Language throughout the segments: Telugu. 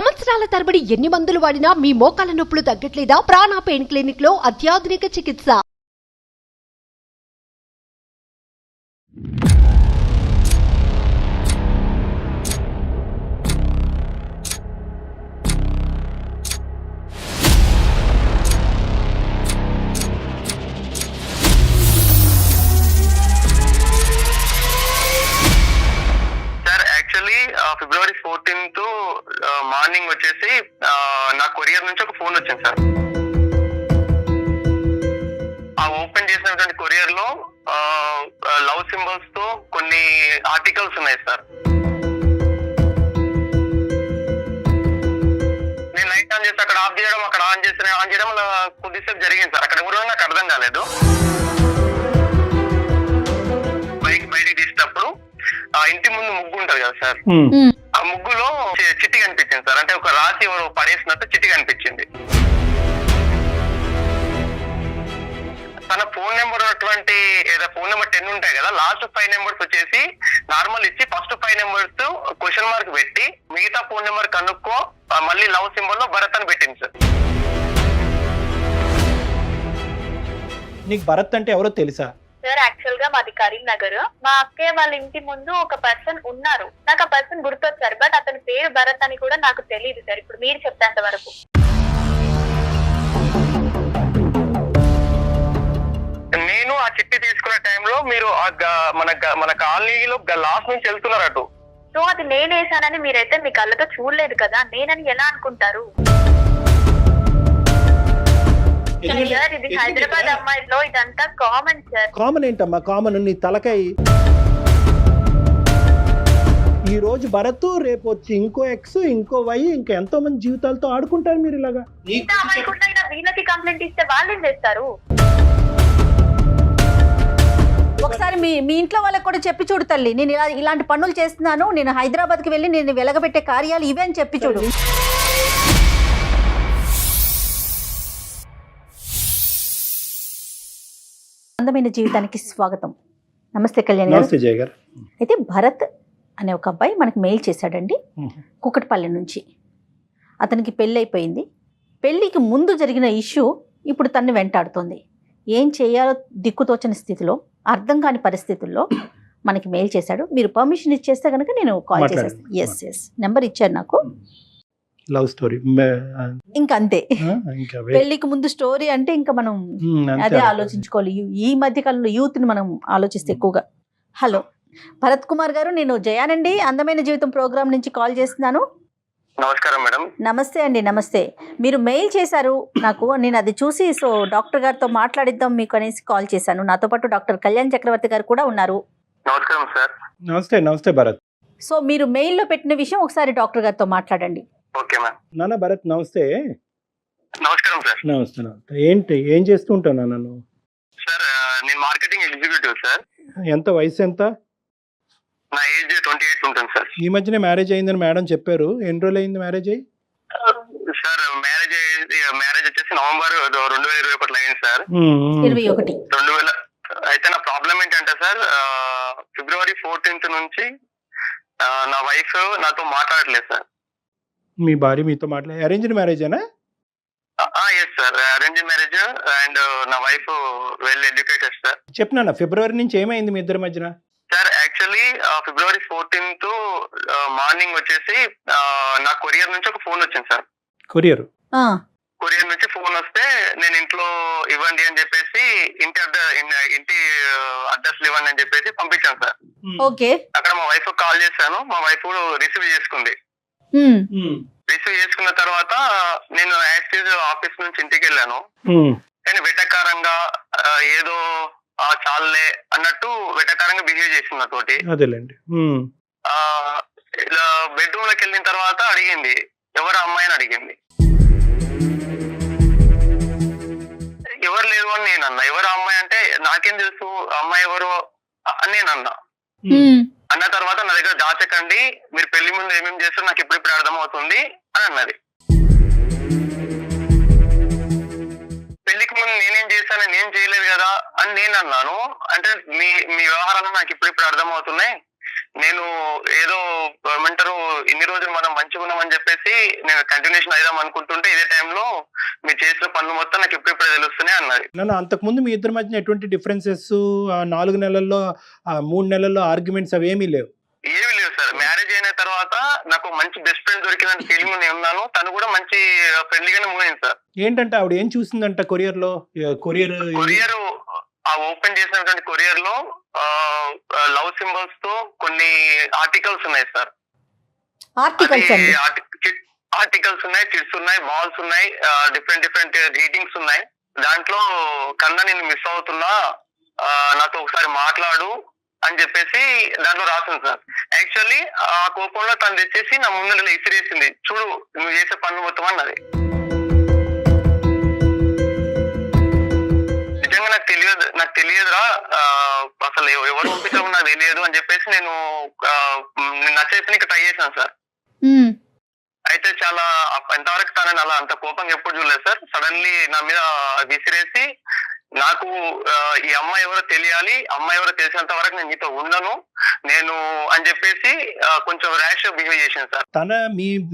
సంవత్సరాల తరబడి ఎన్ని మందులు వాడినా మీ మోకాల నొప్పులు తగ్గట్లేదా? ప్రాణ పెయిన్ క్లినిక్ లో అత్యాధునిక చికిత్స. ఫిబ్రవరి 14th మార్నింగ్ వచ్చేసి నా కొరియర్ నుంచి ఒక ఫోన్ వచ్చింది సార్. ఆ ఓపెన్ చేసినటువంటి కొరియర్ లో లవ్ సింబల్స్ తో కొన్ని ఆర్టికల్స్ ఉన్నాయి సార్. నేను లైట్ ఆన్ చేసి అక్కడ ఆఫ్ చేయడం, అక్కడ ఆన్ చేయడం అలా కొద్దిసేపు జరిగింది సార్. అక్కడ ఎవరో నాకు అర్థం కాలేదు. బయటికి తీసినప్పుడు ఆ ఇంటి ముందు ముగ్గు ఉంటది కదా సార్, ఆ ముగ్గులో చిట్టి కనిపించింది సార్. అంటే ఒక రాసి ఎవరు పడేసినట్టు చిట్టి కనిపించింది. తన ఫోన్ నెంబర్ ఉన్నటువంటి ఫోన్ నెంబర్ 10 ఉంటాయి కదా, లాస్ట్ 5 నెంబర్స్ వచ్చేసి నార్మల్ ఇచ్చి ఫస్ట్ 5 నెంబర్స్ క్వశ్చన్ మార్క్ పెట్టి మిగతా ఫోన్ నెంబర్ కనుక్కో మళ్ళీ లవ్ సింబల్ లో భరత్ అని పెట్టింది సార్. నీకు భరత్ అంటే ఎవరో తెలుసా? సార్ యాక్చువల్ గా మాది కరీంనగర్. మా అక్కయ్య వాళ్ళ ఇంటి ముందు ఒక పర్సన్ ఉన్నారు. నాకు ఆ పర్సన్ గుర్తొచ్చారు, బట్ అతని పేరు భరత్ అని కూడా నాకు తెలియదు సార్. ఇప్పుడు మీరు చెప్తాంత వరకు నేను ఆ చిట్టి తీసుకునే టైంలో మీరు మన కాలనీలో లాస్ట్ నుంచి వెళ్తున్నారు అటు. సో అది నేను వేసానని మీరైతే మీ కళ్ళతో చూడలేదు కదా, నేనని ఎలా అనుకుంటారు సార్? ఇది హైదరాబాద్ అమ్మాయిలో ఇదంతా కామన్ సార్. కామన్ ఏంటమ్మా? కామన్ నీ తలకాయ. ఈ రోజు భరత్, రేపు వచ్చి ఇంకో ఎక్స్, ఇంకో వై, ఇంకా ఎంతో మంది జీవితాలతో ఆడుకుంటారు మీరు ఇలాగా. అనుకుంటా వీళ్ళకి కంప్లైంట్ ఇస్తే వాళ్ళు ఏం చేస్తారు? ఒకసారి మీ ఇంట్లో వాళ్ళకి కూడా చెప్పి చూడు తల్లి, నేను ఇలాంటి పనులు చేస్తున్నాను, నేను హైదరాబాద్కి వెళ్ళి నేను వెలగబెట్టే కార్యాలు ఇవే అని చెప్పి చూడు. అందమైన జీవితానికి స్వాగతం. నమస్తే కళ్యాణ్ గారు. నమస్తే జయ గారు. అయితే భరత్ అనే ఒక అబ్బాయి మనకి మెయిల్ చేశాడండి, కుకట్పల్లి నుంచి. అతనికి పెళ్ళి అయిపోయింది. పెళ్ళికి ముందు జరిగిన ఇష్యూ ఇప్పుడు తన్ని వెంటాడుతోంది. ఏం చేయాలో దిక్కుతోచని స్థితిలో, అర్థం కాని పరిస్థితుల్లో మనకి మెయిల్ చేశాడు. మీరు పర్మిషన్ ఇచ్చేస్తే కనుక నేను కాల్ చేసేస్తాను. ఎస్ నెంబర్ ఇచ్చారు నాకు. లవ్ స్టోరీ ఇంకంతే. పెళ్లికి ముందు స్టోరీ అంటే ఇంకా మనం అదే ఆలోచించుకోవాలి. ఈ మధ్య కాలంలో యూత్ ని మనం ఆలోచిస్తే ఎక్కువగా. హలో భరత్ కుమార్ గారు, నేను జయానండి, అందమైన జీవితం ప్రోగ్రామ్ నుంచి కాల్ చేస్తున్నాను. నమస్కారం మేడం. నమస్తే అండి. నమస్తే. మీరు మెయిల్ చేశారు నాకు, నేను అది చూసి సో డాక్టర్ గారితో మాట్లాడిద్దాం మీకు అనేసి కాల్ చేశాను. నాతో పాటు డాక్టర్ కళ్యాణ్ చక్రవర్తి గారు కూడా ఉన్నారు. నమస్కారం సార్. నమస్తే భరత్. సో మీరు మెయిల్లో పెట్టిన విషయం ఒకసారి డాక్టర్ గారితో మాట్లాడండి. Okay ma'am. నాన్న భరత్ నమస్తే. నమస్కారం సార్. నమస్తే. ఏంటి ఏం చేస్తూ ఉంటావు నన్ను? సార్ నేను మార్కెటింగ్ ఎగ్జిక్యూటివ్ సార్. ఎంత వయసు ఎంత? నా ఏజ్ 28 ఉంటుంది సార్. ఈ మధ్యనే మ్యారేజ్ అయిందని మేడం చెప్పారు. ఎన్ని రోజులు అయింది మ్యారేజ్ అయ్యి? సార్ మ్యారేజ్ వచ్చేసి నవంబర్ 2021 అయింది సార్. 21. 2000. అయితే నా ప్రాబ్లం ఏంటంటే సార్, ఫిబ్రవరి 14th నుంచి నా వైఫ్ నాతో మాట్లాడలేదు సార్. మీ భార్య మీతో మాట్లాడే అరేంజ్డ్ మ్యారేజేనా? Yes sir, arrange marriage. And నా వైఫ్ వెల్ ఎడ్యుకేటెడ్ సార్. చెప్పినా ఫిబ్రవరి నుంచి ఏమైంది మీ ఇద్దరి మధ్యన? సార్ యాక్చువల్లీ ఫిబ్రవరి 14th మార్నింగ్ వచ్చేసి నా కొరియర్ నుంచి ఒక ఫోన్ వచ్చింది సార్. కొరియర్ నుంచి ఫోన్ వస్తే నేను ఇంట్లో ఇవ్వండి అని చెప్పేసి ఇంటి అడ్రస్ ఇవ్వండి అని చెప్పేసి పంపించాను సార్. ఓకే. అక్కడ మా వైఫ్ కాల్ చేశాను. మా వైఫ్ రిసీవ్ చేసుకుంది. రిసీవ్ చేసుకున్న తర్వాత నేను యాక్చువల్ ఆఫీస్ నుంచి ఇంటికి వెళ్ళాను. కానీ వెటకారంగా ఏదో చాలే అన్నట్టు వెటకారంగా బిహేవ్ చేసింది నాతోటి. అదేలేండి. ఇలా బెడ్రూమ్ లోకి వెళ్ళిన తర్వాత అడిగింది ఎవరు అమ్మాయి అని అడిగింది. ఎవరు లేరు అని నేను అన్నా. ఎవరు అమ్మాయి అంటే నాకేం తెలుసు అమ్మాయి ఎవరు అని నేను అన్నా. అన్న తర్వాత నా దగ్గర దాచకండి, మీరు పెళ్లి ముందు ఏమేమి చేస్తారో నాకు ఇప్పుడిప్పుడు అర్థం అవుతుంది అని అన్నది. పెళ్లికి ముందు నేనేం చేశాను, నేను చేయలేదు కదా అని నేను అన్నాను. అంటే మీ వ్యవహారాలు నాకు ఇప్పుడిప్పుడు అర్థం అవుతున్నాయి, నేను ఏదో ఏమంటారు ఇన్ని రోజులు మనం మంచిగా ఉన్నామని చెప్పేసి నేను కంటిన్యూషన్ అయిదాం అనుకుంటుంటే ఇదే టైంలో మీరు చేసిన పనులు మొత్తం నాకు ఇప్పుడిప్పుడే తెలుస్తున్నాయి అన్నది. నన్ను అంతకుముందు మీ ఇద్దరి మధ్యన ఎటువంటి డిఫరెన్సెస్ 4 నెలల్లో 3 నెలల్లో ఆర్గ్యుమెంట్స్ అవేమీ లేవు? ఏమీ లేవు సార్. మ్యారేజ్ అయిన తర్వాత నాకు మంచి బెస్ట్ ఫ్రెండ్ దొరికిన ఫీలింగ్ నేను ఉన్నాను. తను కూడా మంచి ఫ్రెండ్లీగానే మూవ్ అయింది సార్. ఏంటంటే ఆవిడ ఏం చూసిందంట కొరియర్ ఓపెన్ చేసినటువంటి కొరియర్ లో లవ్ సింబల్స్ తో కొన్ని ఆర్టికల్స్ ఉన్నాయి సార్. ఆర్టికల్స్ ఉన్నాయి, చిట్స్ ఉన్నాయి, బాల్స్ ఉన్నాయి, డిఫరెంట్ గ్రీటింగ్స్ ఉన్నాయి. దాంట్లో కన్నా నేను మిస్ అవుతున్నా, నాతో ఒకసారి మాట్లాడు అని చెప్పేసి దాంట్లో రాసింది సార్. యాక్చువల్లీ ఆ కోపంలో తను తెచ్చేసి నా ముందు ఇసిరేసింది, చూడు నువ్వు చేసే పనులు మొత్తం అన్నది. నిజంగా నాకు తెలియదురా, అసలు ఎవరు పంపించామో నాకు తెలియదు అని చెప్పేసి నేను నచ్చేసి నీకు ట్రై చేశాను సార్. అయితే చాలా ఎంతవరకు తనని అలా అంత కోపంగా ఎప్పుడు చూడలేదు సార్. సడన్లీ నా మీద విసిరేసి నాకు ఈ అమ్మాయి ఎవరో తెలియాలి, అమ్మాయి ఎవరో తెలిసినంత వరకు నేను నీతో ఉండను నేను అని చెప్పేసి కొంచెం ర్యాష్ బిహేవ్ చేశాను సార్. తన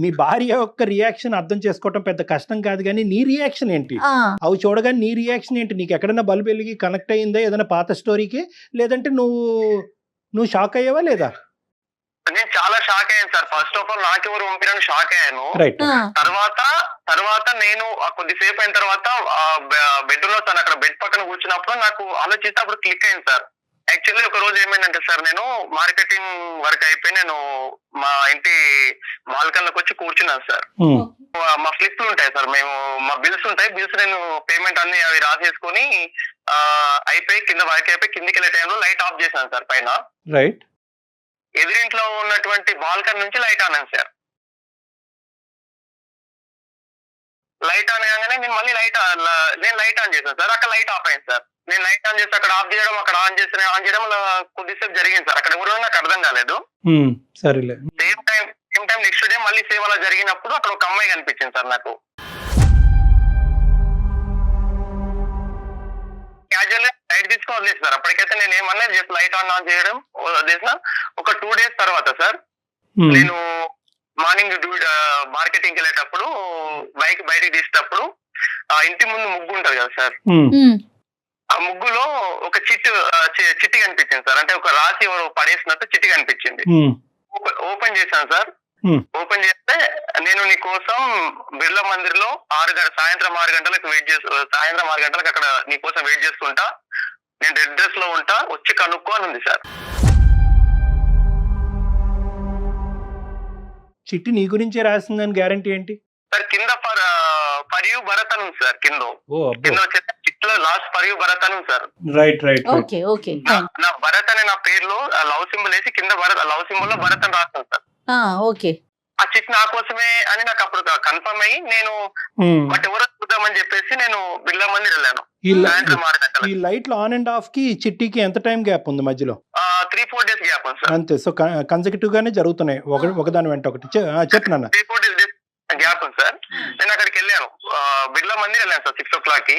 మీ భార్య యొక్క రియాక్షన్ అర్థం చేసుకోవటం పెద్ద కష్టం కాదు, కానీ నీ రియాక్షన్ ఏంటి? అవి చూడగానే నీ రియాక్షన్ ఏంటి? నీకు ఎక్కడైనా బల్బు వెలిగి కనెక్ట్ అయ్యిందా ఏదైనా పాత స్టోరీకి, లేదంటే నువ్వు షాక్ అయ్యావా లేదా? నేను చాలా షాక్ అయ్యాను సార్. ఫస్ట్ ఆఫ్ ఆల్ నాకెవరు పంపినని షాక్ అయ్యాను. తర్వాత నేను కొద్దిసేపు అయిన తర్వాత బెడ్ లో తను అక్కడ బెడ్ పక్కన కూర్చున్నప్పుడు నాకు ఆలోచిస్తే అప్పుడు క్లిక్ అయింది సార్. యాక్చువల్లీ ఒక రోజు ఏమైందంటే సార్, నేను మార్కెటింగ్ వర్క్ అయిపోయి నేను మా ఇంటి బాల్కన్లోకి వచ్చి కూర్చున్నాను సార్. మా స్లిప్లు ఉంటాయి సార్, మా బిల్స్ ఉంటాయి. బిల్స్ నేను పేమెంట్ అన్ని అవి రాసేసుకుని అయిపోయి కింద వర్క్ అయిపోయి కిందికి వెళ్ళే టైంలో లైట్ ఆఫ్ చేశాను సార్ పైన. రైట్. ఎదురింట్లో ఉన్నటువంటి బాల్కన్ నుంచి లైట్ ఆనాను సార్. లైట్ ఆన్ కాగానే నేను మళ్ళీ లైట్ ఆన్ చేశాను సార్. అక్కడ లైట్ ఆఫ్ అయింది సార్. నేను లైట్ ఆన్ చేసి అక్కడ ఆఫ్ చేయడం, అక్కడ ఆన్ చేయడం కొద్దిసేపు జరిగింది సార్. అక్కడ ఎవరు నాకు అర్థం కాలేదు. సరేలే. సేమ్ టైం నెక్స్ట్ డే మళ్ళీ సేమ్ అలా జరిగినప్పుడు అక్కడ ఒక అమ్మాయి కనిపించింది సార్ నాకు. క్యాజువల్ గా లైట్ తీసుకొని వదిలేదు సార్. అప్పటికైతే నేను ఏమన్నా జస్ట్ లైట్ ఆన్ చేయడం వదిలేసిన. ఒక 2 days తర్వాత సార్ నేను మార్నింగ్ మార్కెటింగ్ వెళ్ళేటప్పుడు బైక్ బయటకు తీసేటప్పుడు ఇంటి ముందు ముగ్గు ఉంటది కదా సార్, ఆ ముగ్గులో ఒక చిట్టి కనిపించింది సార్. అంటే ఒక రాసి ఎవరు పడేసినట్టు చిట్టి కనిపించింది. ఓపెన్ చేశాను సార్. ఓపెన్ చేస్తే నేను నీ కోసం బిర్లా మందిర్ లో సాయంత్రం 6 గంటలకు అక్కడ నీ కోసం వెయిట్ చేస్తుంటా, నేను రెడ్ డ్రెస్ లో ఉంటా, వచ్చి కనుక్కో అని ఉంది సార్. చిట్టి నీ గురించే రాసిందని గ్యారంటీ ఏంటి సార్? కింద ఫర్ యూ భరత్ అని ఉంది సార్. కింద వచ్చేసి చిట్లో లాస్ట్ ఫర్ యూ భరత్ అని ఉంది సార్. రైట్. నా భరత్ అనే నా పేరులో లవ్ సింబల్ వేసి కింద లవ్ సింబల్ లో భరత్ అని రాస్తాను సార్. ఆ చిట్ నా కోసమే అని నాకు అప్పుడు కన్ఫర్మ్ అయ్యి నేను బట్ ఎవరో చూద్దామని చెప్పేసి నేను బిర్లా మందిర్ వెళ్ళాను. ఈ లైట్ లో ఆన్ అండ్ ఆఫ్ కి చిట్టికి ఎంత టైం గ్యాప్ ఉంది మధ్యలో? 3-4 days గ్యాప్ ఉంది సార్. అంతే. సో కన్సెక్యూటివ్ గానే జరుగుతున్నాయి, ఒకదాని వెంట ఒకటి. చెప్పు నాన్న. 3-4 days గ్యాప్ ఉంది సార్. నేను అక్కడికి వెళ్ళాను, బిర్లా మందిర్ వెళ్ళాను సార్ 6 o'clock కి.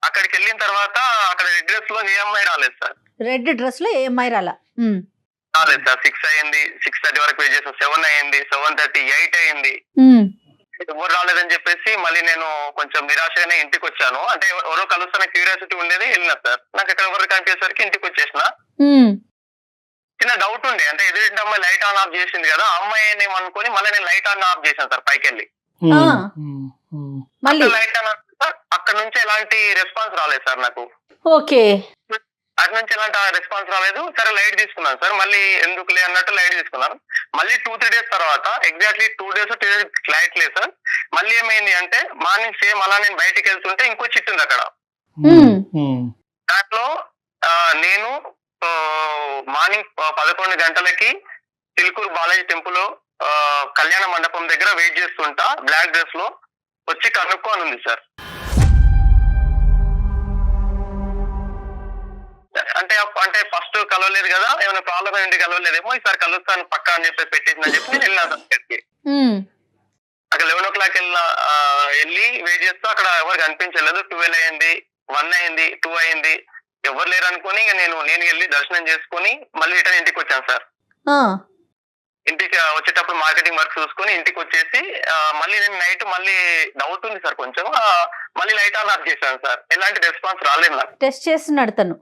అక్కడికి వెళ్ళిన తర్వాత అక్కడ రెడ్ డ్రెస్ లో ఏ అమ్మాయి రాలేదు సార్. రెడ్ డ్రెస్ లో ఏ అమ్మాయి రాలేదు సార్. 6 అయింది, 6:30 వరకు వెయిట్ చేసాం. 7 అయింది, 7:30, 8 అయింది. ఎవరు రాలేదని చెప్పేసి మళ్ళీ నేను కొంచెం నిరాశగానే ఇంటికి వచ్చాను. అంటే ఎవరో కలుస్తున్న క్యూరియాసిటీ ఉండేది, వెళ్ళినా సార్. నాకు ఇక్కడ ఎవరు కనిపించేసరికి ఇంటికి వచ్చేసిన. చిన్న డౌట్ ఉండే, అంటే ఎదురింటి అమ్మాయి లైట్ ఆన్ ఆఫ్ చేసింది కదా, ఆ అమ్మాయి అనుకుని మళ్ళీ నేను లైట్ ఆన్ ఆఫ్ చేశాను సార్ పైకి వెళ్ళి. లైట్ ఆన్ ఆఫ్ అక్కడ నుంచి ఎలాంటి రెస్పాన్స్ రాలేదు సార్ నాకు. అటు నుంచి ఎలాంటి రెస్పాన్స్ రాలేదు. సరే లైట్ తీసుకున్నాను సార్. మళ్ళీ ఎందుకులే అన్నట్టు లైట్ తీసుకున్నాను. మళ్ళీ 2-3 days తర్వాత ఎగ్జాక్ట్లీ 2 days లైట్ లేదు సార్. మళ్ళీ ఏమైంది అంటే మార్నింగ్ సేమ్ అలా నేను బయటికి వెళ్తుంటే ఇంకో చిట్టు ఉంది అక్కడ. దాంట్లో నేను మార్నింగ్ 11 గంటలకి చిలుకూరు బాలాజీ టెంపుల్ కళ్యాణ మండపం దగ్గర వెయిట్ చేస్తుంటా, బ్లాక్ డ్రెస్ లో, వచ్చి కనుక్కో అని ఉంది సార్. అంటే ఫస్ట్ కలవలేదు కదా, ఏమైనా ప్రాబ్లం ఏంటి కలవలేదేమో, ఈసారి కలుస్తాను పక్కా అని చెప్పి పెట్టేసిందని చెప్పి నేను వెళ్ళినా సార్. అక్కడ 11 o'clock వెళ్ళి వెయిట్ చేస్తూ అక్కడ ఎవరు కనిపించలేదు. 12 అయింది, 1 అయింది, 2 అయింది, ఎవరు లేరు అనుకుని ఇక నేను వెళ్ళి దర్శనం చేసుకుని మళ్ళీ రిటర్న్ ఇంటికి వచ్చాను సార్. ఆ, ఇంటికి వచ్చేటప్పుడు మార్కెటింగ్ వర్క్ చూసుకుని ఇంటికి వచ్చేసి మళ్ళీ నేను నైట్ మళ్ళీ డౌట్ ఉంది సార్ కొంచెం, మళ్ళీ లైట్ ఆన్ ఆఫ్ చేశాను సార్. ఎలాంటి రెస్పాన్స్ రాలేదు నాకు. టెస్ట్ చేస్తున్నాడు తను.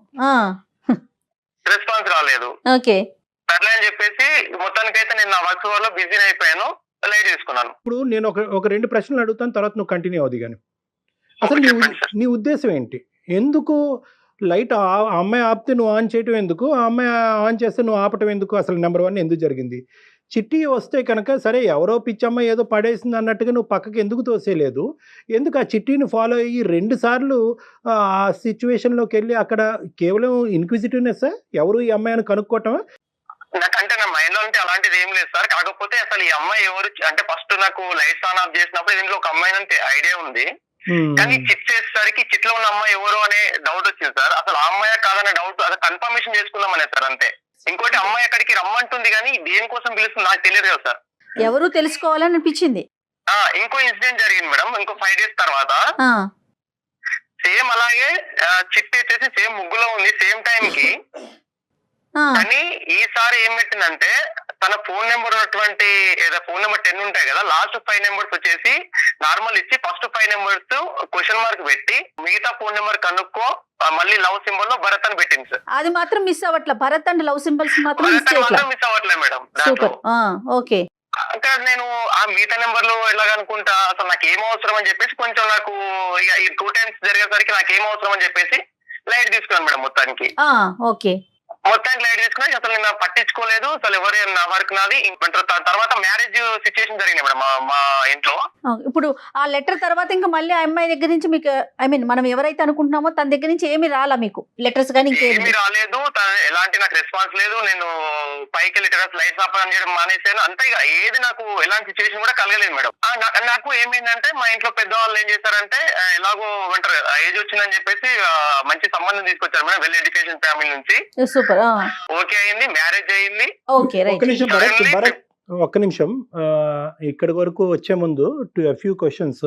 రెస్పాన్స్ రాలేదు. ఓకే. సర్లే అని చెప్పేసి మొత్తానికైతే నేను నా వర్క్ వల్ల బిజీ అయిపోయాను, లైట్ తీసుకున్నాను. ఇప్పుడు నేను ఒక 2 ప్రశ్నలు అడుగుతాను, తర్వాత నువ్వు కంటిన్యూ అవుది. కానీ అసలు చెప్పండి సార్. నీ ఉద్దేశం ఏంటి? ఎందుకు లైట్ ఆ అమ్మాయి ఆపితే నువ్వు ఆన్ చేయటం ఎందుకు, ఆ అమ్మాయి ఆన్ చేస్తే నువ్వు ఆపటం ఎందుకు? అసలు నెంబర్ 1 ఎందుకు జరిగింది? చిట్టి వస్తే కనుక సరే ఎవరో పిచ్చమ్మ ఏదో పడేసింది అన్నట్టుగా నువ్వు పక్కకి ఎందుకు తోసేయలేదు? ఎందుకు ఆ చిట్టిని ఫాలో అయ్యి 2 సార్లు ఆ సిచ్యువేషన్లోకి వెళ్ళి అక్కడ కేవలం ఇన్క్విజిటివ్నెస్, ఎవరు ఈ అమ్మాయిని కనుక్కోవటమా? నాకంటే నా మైండ్ లో అంటే అలాంటిది ఏం లేదు సార్. కాకపోతే అసలు ఈ అమ్మాయి ఎవరు అంటే ఫస్ట్ నాకు లైట్స్ ఆన్ ఆఫ్ చేసినప్పుడు దీంట్లో ఒక అమ్మాయి అంటే ఐడియా ఉంది, కానీ చిట్ చేసేసరికి చిట్ లో ఉన్న అమ్మాయి ఎవరు అనే డౌట్ వచ్చింది సార్. అసలు ఆ అమ్మాయి కాదనే డౌట్, అసలు కన్ఫర్మేషన్ చేసుకుందాం అనే సార్ అంతే. ఇంకోటి అమ్మాయి అక్కడికి రమ్మంటుంది కానీ దేనికోసం పిలుస్తుంది నాకు తెలియదు కదా సార్. ఎవరు తెలుసుకోవాలని అనిపించింది. ఇంకో ఇన్సిడెంట్ జరిగింది మేడం. ఇంకో 5 days తర్వాత సేమ్ అలాగే చిట్ వచ్చేసి సేమ్ ముగ్గులో ఉంది సేమ్ టైం కి. కానీ ఈసారి ఏం పెట్టిందంటే తన ఫోన్ నెంబర్ ఉన్నటువంటి ఏదో ఫోన్ నెంబర్ 10 ఉంటాయి కదా, లాస్ట్ 5 నెంబర్స్ వచ్చేసి నార్మల్ ఇచ్చి ఫస్ట్ 5 నెంబర్స్ క్వశ్చన్ మార్క్ పెట్టి మిగతా ఫోన్ నెంబర్ కనుక్కో మళ్ళీ లవ్ సింబల్ లో భరత్ అని పెట్టింది సార్. అది మాత్రం మిస్ అవ్వట్లే, భరత్ అండ్ లవ్ సింబల్స్ మాత్రం మిస్ అవ్వట్లేదు మేడం. సూపర్. ఓకే. అక్కడ నేను ఆ మిగతా నెంబర్లు ఎలాగనుకుంటా, అసలు నాకు ఏం అవసరం అని చెప్పేసి కొంచెం నాకు ఇక ఈ 2 times జరిగేసరికి నాకు ఏం అవసరం అని చెప్పేసి లైట్ తీసుకున్నాను మేడం మొత్తానికి. ఓకే. మొత్తానికి లైట్ తీసుకుని అసలు నేను పట్టించుకోలేదు, అసలు ఎవరు నా వర్క్ నాది. తర్వాత మ్యారేజ్ సిచ్యుయేషన్ జరిగింది మేడం మా ఇంట్లో. ఇప్పుడు ఆ లెటర్ తర్వాత ఇంకా మళ్ళీ ఆ అమ్మాయి దగ్గర నుంచి మీకు మనం ఎవరైతే అనుకుంటున్నామో తన దగ్గర నుంచి ఏమి రాలా మీకు లెటర్స్ కానీ? ఏమి రాలేదు, ఎలాంటి నాకు రెస్పాన్స్ లేదు. నేను పైకి వెళ్ళి లైట్స్ ఆఫ్ ఆన్ చేయడం మానేసాను అంతే. ఇక ఏది నాకు ఎలాంటి సిచ్యువేషన్ కూడా కలగలేదు మేడం. నాకు ఏమైందంటే మా ఇంట్లో పెద్దవాళ్ళు ఏం చేశారంటే ఎలాగో అంటారు ఏజ్ వచ్చిందని చెప్పేసి మంచి సంబంధం తీసుకొచ్చారు మేడం, వెల్ ఎడ్యుకేషన్ ఫ్యామిలీ నుంచి. సూపర్. ఓకే అయింది, మ్యారేజ్ అయింది. ఒక్క నిమిషం ఇక్కడి వరకు వచ్చే ముందు ఫ్యూ క్వశ్చన్స్.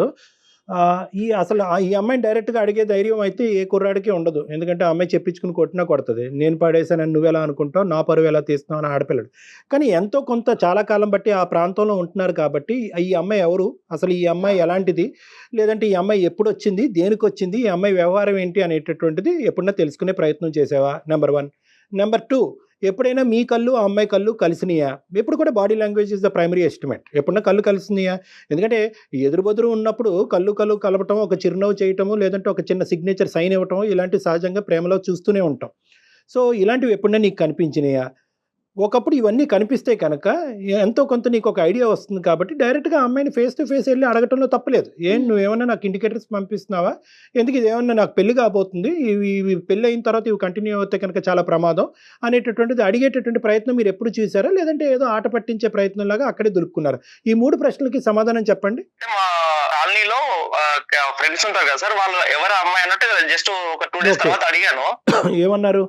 అసలు ఈ అమ్మాయిని డైరెక్ట్గా అడిగే ధైర్యం అయితే ఏ కుర్రాడికి ఉండదు, ఎందుకంటే ఆ అమ్మాయి చెప్పించుకుని కొట్టినా కొడుతుంది. నేను పడేసానని నువ్వెలా అనుకుంటావు, నా పరువు ఎలా తీస్తున్నావు అని ఆడపిల్లడు. కానీ ఎంతో కొంత చాలా కాలం బట్టి ఆ ప్రాంతంలో ఉంటున్నారు కాబట్టి ఈ అమ్మాయి ఎవరు, అసలు ఈ అమ్మాయి ఎలాంటిది, లేదంటే ఈ అమ్మాయి ఎప్పుడు వచ్చింది, దేనికి వచ్చింది, ఈ అమ్మాయి వ్యవహారం ఏంటి అనేటటువంటిది ఎప్పుడన్నా తెలుసుకునే ప్రయత్నం చేసావా? నెంబర్ 1. నెంబర్ 2, ఎప్పుడైనా మీ కళ్ళు ఆ అమ్మాయి కళ్ళు కలిసినాయా? ఎప్పుడు కూడా body language is the primary estimate. ఎప్పుడన్నా కళ్ళు కలిసినాయా? ఎందుకంటే ఎదురు ఉన్నప్పుడు కళ్ళు కలపటం, ఒక చిరునవ్వు చేయటము, లేదంటే ఒక చిన్న సిగ్నేచర్ సైన్ ఇవ్వటం, ఇలాంటి సహజంగా ప్రేమలో చూస్తూనే ఉంటాం. సో ఇలాంటివి ఎప్పుడన్నా నీకు కనిపించినాయా? ఒకప్పుడు ఇవన్నీ కనిపిస్తే కనుక ఎంతో కొంత నీకు ఒక ఐడియా వస్తుంది కాబట్టి డైరెక్ట్గా అమ్మాయిని ఫేస్ టు ఫేస్ వెళ్ళి అడగటంలో తప్పలేదు. నువ్వేమన్నా నాకు ఇండికేటర్స్ పంపిస్తున్నావా, ఎందుకు ఇదేమన్నా నాకు పెళ్లి కాబోతుంది, ఇవి పెళ్ళి అయిన తర్వాత ఇవి కంటిన్యూ అవుతే కనుక చాలా ప్రమాదం అనేటటువంటిది అడిగేటటువంటి ప్రయత్నం మీరు ఎప్పుడు చూసారా, లేదంటే ఏదో ఆట పట్టించే ప్రయత్నంలాగా అక్కడే దొరుకుతున్నారు? ఈ 3 ప్రశ్నలకి సమాధానం చెప్పండి. మా కాలనీలో ఫ్రెండ్స్ ఉంటారు కదా సార్, వాళ్ళు ఎవరు అమ్మాయి అన్నట్టు జస్ట్ ఒక 2 days తర్వాత అడిగాను. ఏమన్నారు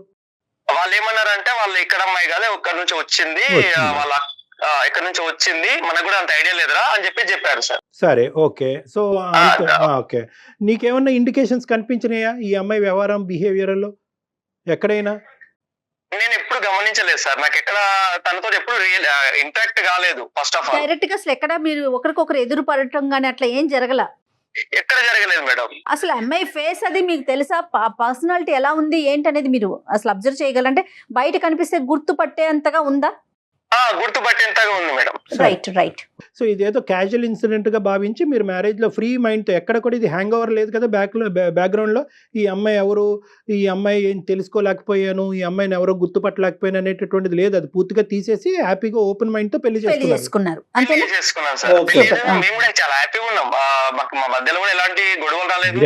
వాళ్ళు? ఏమన్నారంటే వాళ్ళు ఇక్కడ అమ్మాయి కాదు, ఒక్కడి నుంచి వచ్చింది, వాళ్ళ ఎక్కడి నుంచి వచ్చింది, మనకు కూడా అంత ఐడియా లేదురా అని చెప్పారు సార్. సరే, ఓకే. సో ఓకే, నీకేమన్నా ఇండికేషన్స్ కనిపించినాయా ఈ అమ్మాయి వ్యవహారం, బిహేవియర్లో ఎక్కడైనా? నేను ఎప్పుడు గమనించలేదు సార్, నాకు ఎక్కడ తనతో ఎప్పుడు ఇంటరాక్ట్ కాలేదు. ఫస్ట్ ఆఫ్ ఆల్ డైరెక్ట్ గా అసలు ఎక్కడ మీరు ఒకరికొకరు ఎదురు పడటం గానీ అట్లా ఏం జరగల? ఎక్కడ జరగలేదు మేడం. అసలు అమ్మాయి ఫేస్ అది మీకు తెలుసా? పర్సనాలిటీ ఎలా ఉంది ఏంటి అనేది మీరు అసలు అబ్జర్వ్ చేయగలంటే బయట కనిపిస్తే గుర్తుపట్టే అంతగా ఉందా? గుర్తుపట్టేంతగా ఉంది మేడం. రైట్. సో ఇదేదో క్యాజువల్ ఇన్సిడెంట్ గా భావించి మీరు మ్యారేజ్ లో ఫ్రీ మైండ్ తో, ఎక్కడ కూడా ఇది హ్యాంగ్ ఓవర్ లేదు కదా బ్యాక్గ్రౌండ్ లో, ఈ అమ్మాయి ఎవరు, ఈ అమ్మాయి ఏం తెలుసుకోలేకపోయాను, ఈ అమ్మాయిని ఎవరో గుర్తుపట్టలేకపోయాను అనేటటువంటిది లేదు. అది పూర్తిగా తీసేసి హ్యాపీగా ఓపెన్ మైండ్ తో పెళ్లి చేసుకున్నారు. చేసుకున్నాను సార్. మేము కూడా చాలా హ్యాపీగా ఉన్నాం. మా మధ్యలో కూడా ఎలాంటి గొడవలు రాలేదు.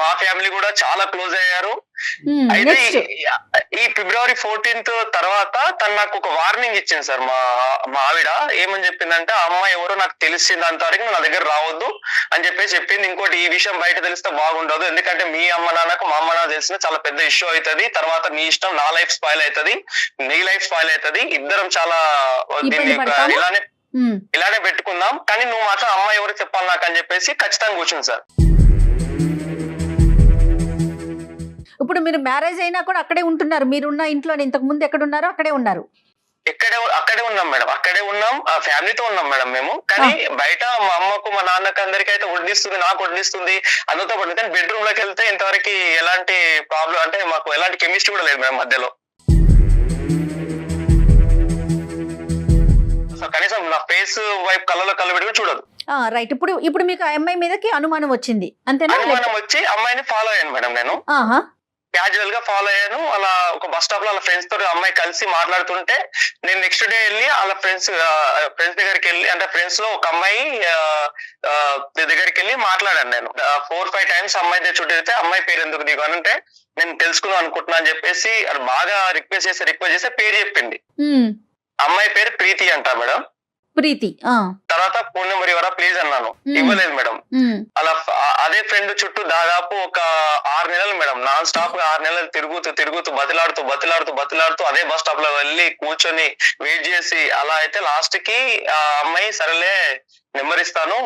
మా ఫ్యామిలీ కూడా చాలా క్లోజ్ అయ్యారు. అయితే ఈ February 14th తర్వాత తను నాకు ఒక వార్నింగ్ ఇచ్చింది సార్. మా ఆవిడ ఏమని చెప్పిందంటే, ఆ అమ్మాయి ఎవరో నాకు తెలిసింది అంతవరకు నా దగ్గర రావద్దు అని చెప్పింది. ఇంకోటి, ఈ విషయం బయట తెలిస్తే బాగుండదు, ఎందుకంటే మీ అమ్మ నాన్నకు మా అమ్మ నాన్న తెలిసిన చాలా పెద్ద ఇష్యూ అవుతుంది, తర్వాత నీ ఇష్టం, నా లైఫ్ స్పాయిల్ అవుతుంది, నీ లైఫ్ స్పాయిల్ అవుతుంది, ఇద్దరం చాలా దీన్ని ఇలానే పెట్టుకుందాం, కానీ నువ్వు మాత్రం అమ్మాయి ఎవరు చెప్పాలి నాకు అని చెప్పేసి ఖచ్చితంగా కూర్చుంది సార్. ఇప్పుడు మీరు మ్యారేజ్ అయినా కూడా అక్కడే ఉంటున్నారు, మీరున్న ఇంట్లోనే, ఇంతకు ముందు ఎక్కడ ఉన్నారో అక్కడే ఉన్నారు. అక్కడే ఉన్నాం మేడం, అక్కడే ఉన్నాం, ఫ్యామిలీతో ఉన్నాం మేడం మేము. కానీ బయట మా అమ్మకు మా నాన్నకు అందరికీ అయితే వడ్డిస్తుంది, నాకు వడ్డిస్తుంది, అందరితో పడుతుంది. కానీ బెడ్రూమ్ లోకి వెళ్తే ఇంతవరకు ఎలాంటి ప్రాబ్లం అంటే మాకు ఎలాంటి కెమిస్ట్రీ కూడా లేదు మేడం మధ్యలో. కనీసం నా ఫేస్ వైపు కళ్ళలో కళ్ళు పెట్టుకుని చూడదు. రైట్. ఇప్పుడు మీకు ఆ అమ్మాయి మీదకి అనుమానం వచ్చింది అంతేనా? అనుమానం వచ్చి అమ్మాయిని ఫాలో అయ్యాను మేడం. నేను క్యాజువల్ గా ఫాలో అయ్యాను. అలా ఒక బస్ స్టాప్ లో వాళ్ళ ఫ్రెండ్స్ తోటి అమ్మాయి కలిసి మాట్లాడుతుంటే నేను నెక్స్ట్ డే వెళ్ళి వాళ్ళ ఫ్రెండ్స్ దగ్గరికి వెళ్ళి, అంటే ఫ్రెండ్స్ లో ఒక అమ్మాయి దగ్గరికి వెళ్ళి మాట్లాడాను. నేను 4-5 టైమ్స్ అమ్మాయి దగ్గర చుట్టూ అమ్మాయి పేరు ఎందుకు నీకు అని అంటే నేను తెలుసుకుందాం అనుకుంటున్నా అని చెప్పేసి అది బాగా రిక్వెస్ట్ చేస్తే పేరు చెప్పింది. అమ్మాయి పేరు ప్రీతి అంట మేడం. ప్రీతి. తర్వాత ఫోన్ నెంబర్ ఇవ్వరా ప్లీజ్ అన్నాను, ఇవ్వలేదు మేడం. అలా అదే ఫ్రెండ్ చుట్టూ దాదాపు ఒక 6 నెలలు మేడం, నాన్ స్టాప్ గా 6 నెలలు తిరుగుతూ బతిలాడుతూ అదే బస్ స్టాప్ లో వెళ్ళి కూర్చొని వెయిట్ చేసి అలా అయితే లాస్ట్ కి ఆ అమ్మాయి సరేలే నెంబర్ ఇస్తాను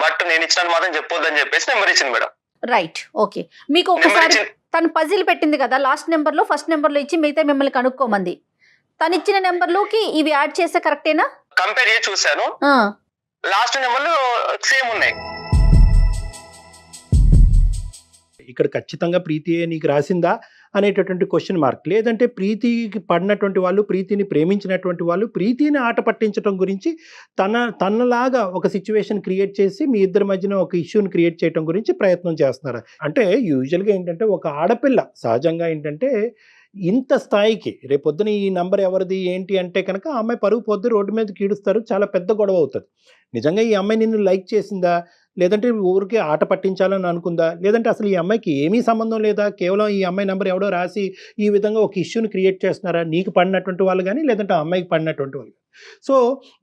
బట్ నేను ఇచ్చినట్టు మాత్రం చెప్పొద్దని చెప్పేసి నెంబర్ ఇచ్చింది మేడం. రైట్. ఓకే. మీకు ఒకసారి తను పజిల్ పెట్టింది కదా, లాస్ట్ నెంబర్ లో ఫస్ట్ నెంబర్ లో ఇచ్చి మిగతా మిమ్మల్ని కనుక్కోమంది. తను ఇచ్చిన నెంబర్లోకి ఇవి యాడ్ చేస్తే కరెక్టేనా? కంపేర్ చేసి చూసాను, లాస్ట్ నెంబర్లు సేమ్ ఉన్నాయి. ఇక్కడ ఖచ్చితంగా ప్రీతి నీకు రాసిందా అనేటటువంటి క్వశ్చన్ మార్క్. లేదంటే ప్రీతికి పడినటువంటి వాళ్ళు, ప్రీతిని ప్రేమించినటువంటి వాళ్ళు ప్రీతిని ఆట పట్టించడం గురించి తనలాగా ఒక సిచ్యువేషన్ క్రియేట్ చేసి మీ ఇద్దరి మధ్యన ఒక ఇష్యూని క్రియేట్ చేయడం గురించి ప్రయత్నం చేస్తున్నారు. అంటే యూజువల్గా ఏంటంటే ఒక ఆడపిల్ల సహజంగా ఏంటంటే ఇంత స్థాయికి రేపొద్దున ఈ నంబర్ ఎవరిది ఏంటి అంటే కనుక ఆ అమ్మాయి పరుగు పొద్దు రోడ్డు మీద కీడుస్తారు, చాలా పెద్ద గొడవ అవుతుంది. నిజంగా ఈ అమ్మాయి నిన్ను లైక్ చేసిందా, లేదంటే ఊరికి ఆట పట్టించాలని అనుకుందా, లేదంటే అసలు ఈ అమ్మాయికి ఏమీ సంబంధం లేదా, కేవలం ఈ అమ్మాయి నెంబర్ ఎవడో రాసి ఈ విధంగా ఒక ఇష్యూని క్రియేట్ చేస్తున్నారా, నీకు పడినటువంటి వాళ్ళు కానీ లేదంటే ఆ అమ్మాయికి పడినటువంటి వాళ్ళు. సో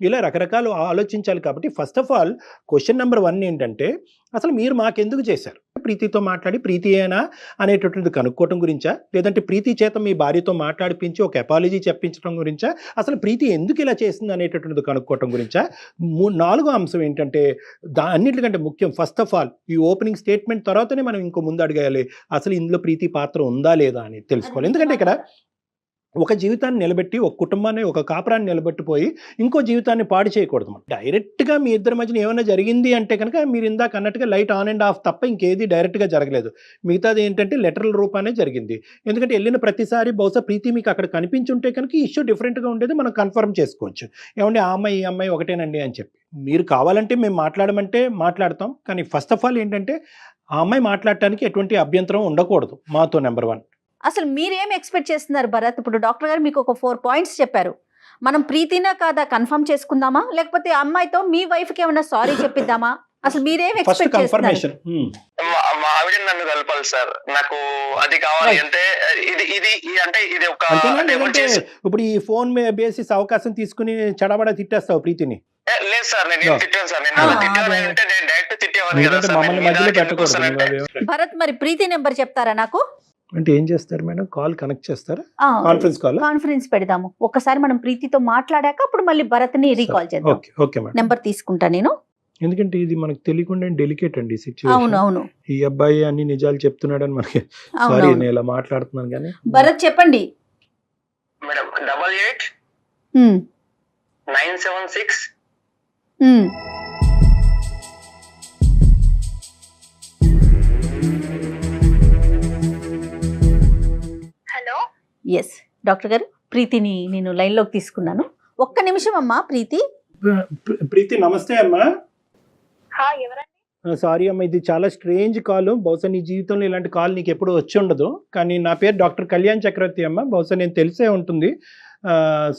ఇలా రకరకాలు ఆలోచించాలి. కాబట్టి first of all question number 1 ఏంటంటే అసలు మీరు మాకెందుకు చేశారు? ప్రీతితో మాట్లాడి ప్రీతి ఏనా అనేటటువంటిది కనుక్కోవటం గురించా, లేదంటే ప్రీతి చేత మీ భార్యతో మాట్లాడిపించి ఒక అపాలజీ చెప్పించడం గురించా, అసలు ప్రీతి ఎందుకు ఇలా చేసింది అనేటటువంటిది కనుక్కోవటం గురించా? 4వ అంశం ఏంటంటే అన్నిటికంటే ముఖ్యం, ఫస్ట్ ఆఫ్ ఆల్ ఈ ఓపెనింగ్ స్టేట్మెంట్ తర్వాతనే మనం ఇంకో ముందు అడగాలి అసలు ఇందులో ప్రీతి పాత్ర ఉందా లేదా అని తెలుసుకోవాలి. ఎందుకంటే ఇక్కడ ఒక జీవితాన్ని నిలబెట్టి ఒక కుటుంబాన్ని ఒక కాపురాన్ని నిలబెట్టిపోయి ఇంకో జీవితాన్ని పాడు చేయకూడదు. డైరెక్ట్గా మీ ఇద్దరి మధ్యన ఏమైనా జరిగింది అంటే కనుక మీరు ఇందాక అన్నట్టుగా లైట్ ఆన్ అండ్ ఆఫ్ తప్ప ఇంకేది డైరెక్ట్గా జరగలేదు. మిగతాది ఏంటంటే లెటరల్ రూపానే జరిగింది. ఎందుకంటే వెళ్ళిన ప్రతిసారి బహుశా ప్రీతి మీకు అక్కడ కనిపించుంటే కనుక ఈ ఇష్యూ డిఫరెంట్గా ఉండేది, మనం కన్ఫర్మ్ చేసుకోవచ్చు. ఏమంటే ఆ అమ్మాయి ఈ అమ్మాయి ఒకటేనండి అని చెప్పి మీరు కావాలంటే మేము మాట్లాడమంటే మాట్లాడతాం. కానీ ఫస్ట్ ఆఫ్ ఆల్ ఏంటంటే ఆ అమ్మాయి మాట్లాడటానికి ఎటువంటి అభ్యంతరం ఉండకూడదు మాతో. నెంబర్ 1 అసలు మీరేం ఎక్స్పెక్ట్ చేస్తున్నారు భరత్? ఇప్పుడు డాక్టర్ గారు మీకు ఒక 4 పాయింట్స్ చెప్పారు. మనం ప్రీతినా కాదా కన్ఫర్మ్ చేసుకుందామా, లేకపోతే అమ్మాయితో మీ వైఫ్కి ఏమన్నా సారీ చెప్పిద్దామా? అసలు మీరేం ఎక్స్పెక్ట్ చేస్తున్నారు? మా ఆవిడ నన్ను కలపాలి సార్, నాకు అది కావాలి. అంటే ఇది అంటే ఇది ఒక ఇప్పుడు ఈ ఫోన్ బేసిస్ అవకాశం తీసుకుని చడబడ తిట్టేస్తావు ప్రీతిని? లేదు సార్, నేను తిట్టాను సార్. నేను డైరెక్ట్ తిట్టేవాడిని కదా. భరత్ మరి ప్రీతి నెంబర్ చెప్తారా నాకు? అంటే ఏం చేస్తారు మేడం? కాల్ కనెక్ట్ చేస్తారా? కాన్ఫరెన్స్ పెడదాము. ఒకసారి మనం ప్రీతితో మాట్లాడాక అప్పుడు మళ్ళీ భరత్ ని రీకాల్ చేద్దాం. ఓకే మేడం, నెంబర్ తీసుకుంటా నేను. ఎందుకంటే ఇది మనకు తెలియకుండా డెలికేట్ అండి సిచ్యువేషన్. అవును. ఈ అబ్బాయి అన్ని నిజాలు చెప్తున్నాడని మనకి సారీ నేను ఇలా మాట్లాడుతున్నాను కానీ. భరత్ చెప్పండి మేడం. 88 976 ఎస్ డాక్టర్ గారు, ప్రీతిని నేను లైన్లోకి తీసుకున్నాను. ఒక్క నిమిషం అమ్మా. ప్రీతి నమస్తే అమ్మా. సారీ అమ్మా, ఇది చాలా స్ట్రేంజ్ కాల్. బహుశా నీ జీవితంలో ఇలాంటి కాల్ నీకు ఎప్పుడు వచ్చి ఉండదు. కానీ నా పేరు డాక్టర్ కళ్యాణ్ చక్రవర్తి అమ్మ. బహుశా నేను తెలిసే ఉంటుంది.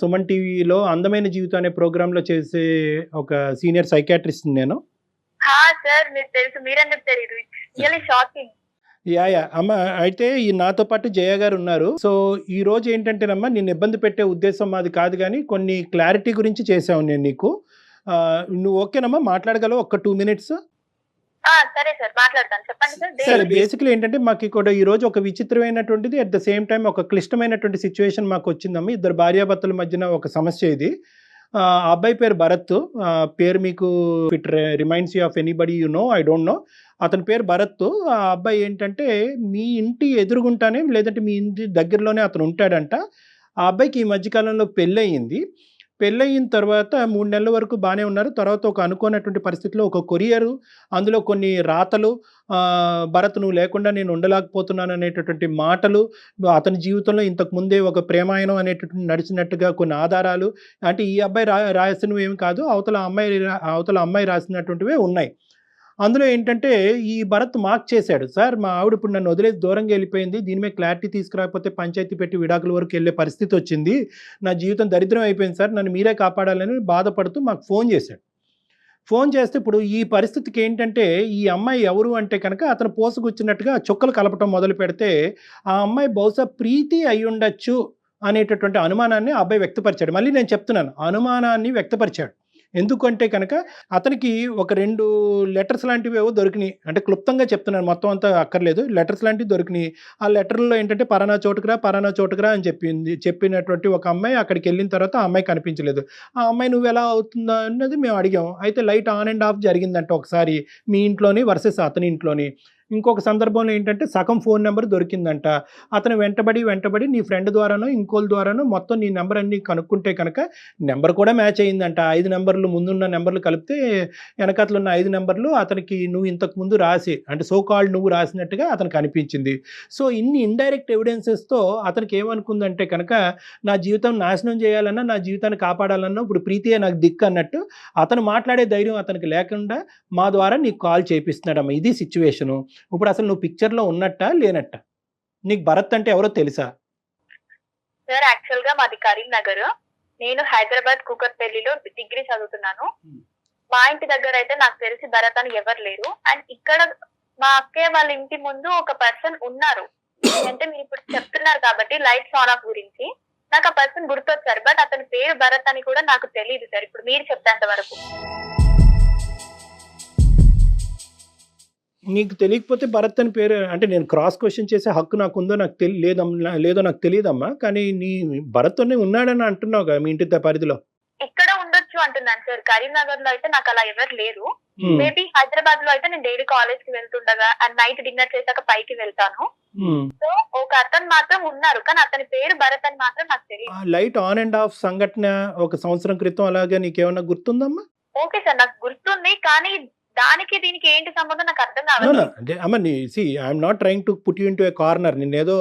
సుమన్ టీవీలో అందమైన జీవితం అనే ప్రోగ్రాంలో చేసే ఒక సీనియర్ సైకాట్రిస్ట్ నేను. యా అమ్మ, అయితే ఈ నాతో పాటు జయ గారు ఉన్నారు. సో ఈ రోజు ఏంటంటేనమ్మా, నేను ఇబ్బంది పెట్టే ఉద్దేశం మాది కాదు, కానీ కొన్ని క్లారిటీ గురించి చేసావు నేను నీకు. నువ్వు ఓకేనమ్మా, మాట్లాడగలవు ఒక 2 minutes? సరే, బేసిక్లీ ఏంటంటే మాకు ఇక్కడ ఈ రోజు ఒక విచిత్రమైనటువంటిది, అట్ ద సేమ్ టైం ఒక క్లిష్టమైనటువంటి సిచ్యువేషన్ మాకు వచ్చిందమ్మా. ఇద్దరు భార్యాభర్తల మధ్యన ఒక సమస్య ఇది. ఆ అబ్బాయి పేరు భరత్. పేరు మీకు it reminds you of anybody you know, I don't know. అతని పేరు భరత్. ఆ అబ్బాయి ఏంటంటే మీ ఇంటి ఎదురుగుంటానే లేదంటే మీ ఇంటి దగ్గరలోనే అతను ఉంటాడంట. ఆ అబ్బాయికి ఈ మధ్యకాలంలో పెళ్ళయింది. పెళ్ళయిన తర్వాత 3 నెలల వరకు బాగానే ఉన్నారు. తర్వాత ఒక అనుకోనటువంటి పరిస్థితిలో ఒక కొరియరు, అందులో కొన్ని రాతలు, భరత్ నువ్వు లేకుండా నేను ఉండలేకపోతున్నాను అనేటటువంటి మాటలు, అతని జీవితంలో ఇంతకు ముందే ఒక ప్రేమాయణం అనేటటువంటి నడిచినట్టుగా కొన్ని ఆధారాలు, అంటే ఈ అబ్బాయి రాసినవి ఏమి కాదు, అవతల అమ్మాయి రాసినటువంటివే ఉన్నాయి. అందులో ఏంటంటే ఈ భరత్ మార్క్ చేశాడు, సార్ మా ఆవిడ ఇప్పుడు నన్ను వదిలేసి దూరంగా వెళ్ళిపోయింది, దీని మీద క్లారిటీ తీసుకురాకపోతే పంచాయతీ పెట్టి విడాకుల వరకు వెళ్ళే పరిస్థితి వచ్చింది, నా జీవితం దరిద్రం అయిపోయింది సార్, నన్ను మీరే కాపాడాలని బాధపడుతూ మాకు ఫోన్ చేశాడు. ఫోన్ చేస్తే ఇప్పుడు ఈ పరిస్థితికి ఏంటంటే ఈ అమ్మాయి ఎవరు అంటే కనుక అతను పోసుకొచ్చినట్టుగా చుక్కలు కలపటం మొదలు పెడితే ఆ అమ్మాయి బహుశా ప్రీతి అయి ఉండొచ్చు అనేటటువంటి అనుమానాన్ని ఆ అబ్బాయి వ్యక్తపరిచాడు. మళ్ళీ నేను చెప్తున్నాను, అనుమానాన్ని వ్యక్తపరిచాడు. ఎందుకంటే కనుక అతనికి ఒక 2 లెటర్స్ లాంటివి ఏవో దొరికినాయి. అంటే క్లుప్తంగా చెప్తున్నాను, మొత్తం అంతా అక్కర్లేదు. లెటర్స్ లాంటివి దొరికినాయి. ఆ లెటర్లో ఏంటంటే పలానా చోటుకురా అని చెప్పినటువంటి ఒక అమ్మాయి అక్కడికి వెళ్ళిన తర్వాత ఆ అమ్మాయి కనిపించలేదు. ఆ అమ్మాయి నువ్వు ఎలా అవుతుందా అన్నది మేము అడిగాం. అయితే లైట్ ఆన్ అండ్ ఆఫ్ జరిగిందంట ఒకసారి మీ ఇంట్లోని వర్సెస్ అతని ఇంట్లోని. ఇంకొక సందర్భంలో ఏంటంటే సగం ఫోన్ నెంబర్ దొరికిందంట. అతను వెంటబడి నీ ఫ్రెండ్ ద్వారానో ఇంకోళ్ళ ద్వారానో మొత్తం నీ నెంబర్ అన్ని కనుక్కుంటే కనుక నెంబర్ కూడా మ్యాచ్ అయ్యిందంట. 5 నెంబర్లు ముందున్న నెంబర్లు కలిపితే వెనకతలు ఉన్న 5 నెంబర్లు అతనికి నువ్వు ఇంతకు ముందు రాసి, అంటే సో కాల్డ్ నువ్వు రాసినట్టుగా అతనికి అనిపించింది. సో ఇన్ని ఇండైరెక్ట్ ఎవిడెన్సెస్తో అతనికి ఏమనుకుందంటే కనుక నా జీవితం నాశనం చేయాలన్నా, నా జీవితాన్ని కాపాడాలన్నా ఇప్పుడు ప్రీతియే నాకు దిక్కు అన్నట్టు అతను మాట్లాడే ధైర్యం అతనికి లేకుండా మా ద్వారా నీకు కాల్ చేపిస్తున్నాడమ్మా. ఇది సిచ్యువేషను. ఇప్పుడు అసలు నువ్వు పిక్చర్లో ఉన్నట్టా లేనట్ట? నీకు భరత్ అంటే ఎవరో తెలుసా? సార్ యాక్చువల్ గా మాది కరీంనగర్, నేను హైదరాబాద్ కూకట్పల్లిలో డిగ్రీ చదువుతున్నాను. మా ఇంటి దగ్గర అయితే నాకు తెలిసి భరత్ అని ఎవరు లేరు. అండ్ ఇక్కడ మా అక్కయ్య వాళ్ళ ఇంటి ముందు ఒక పర్సన్ ఉన్నారు. అంటే మీరు ఇప్పుడు చెప్తున్నారు కాబట్టి లైట్స్ ఆన్ ఆఫ్ గురించి నాకు ఆ పర్సన్ గుర్తొచ్చారు. బట్ అతని పేరు భరత్ అని కూడా నాకు తెలియదు సార్, ఇప్పుడు మీరు చెప్తేంత వరకు. నీకు తెలియకపోతే భరత్ అని పేరు, అంటే నేను క్రాస్ క్వశ్చన్ చేసే హక్కు నాకు ఉందో నాకు లేదో నాకు తెలియదమ్మా. కానీ నీ భరత్ అనే ఉన్నాడని అంటున్నావు కదా మీ ఇంటి పరిధిలో. ఇక్కడ ఉండొచ్చు అంటున్నాను సార్. కరీంనగర్ లో అయితే నాకు అలా ఎవరు లేరు. మేబీ హైదరాబాద్ లో అయితే నేను డైలీ కాలేజ్ కి వెళ్తుండగా అండ్ నైట్ డిన్నర్ చేశాక పైకి వెళ్తాను. సో ఒక అతను మాత్రం ఉన్నారు, కానీ అతని పేరు భరత్ అని మాత్రం నాకు తెలియదు. లైట్ ఆన్ అండ్ ఆఫ్ సంఘటన ఒక సంవత్సరం క్రితం అలాగే నీకేమన్నా గుర్తుందమ్మా? ఓకే సార్, నాకు గుర్తుంది, కానీ దానికి దీనికి ఏంటి సంబంధం నాకు అర్థం కావాలి. అంటే అమ్మ I'm not trying to put you into A corner. నిన్నేదో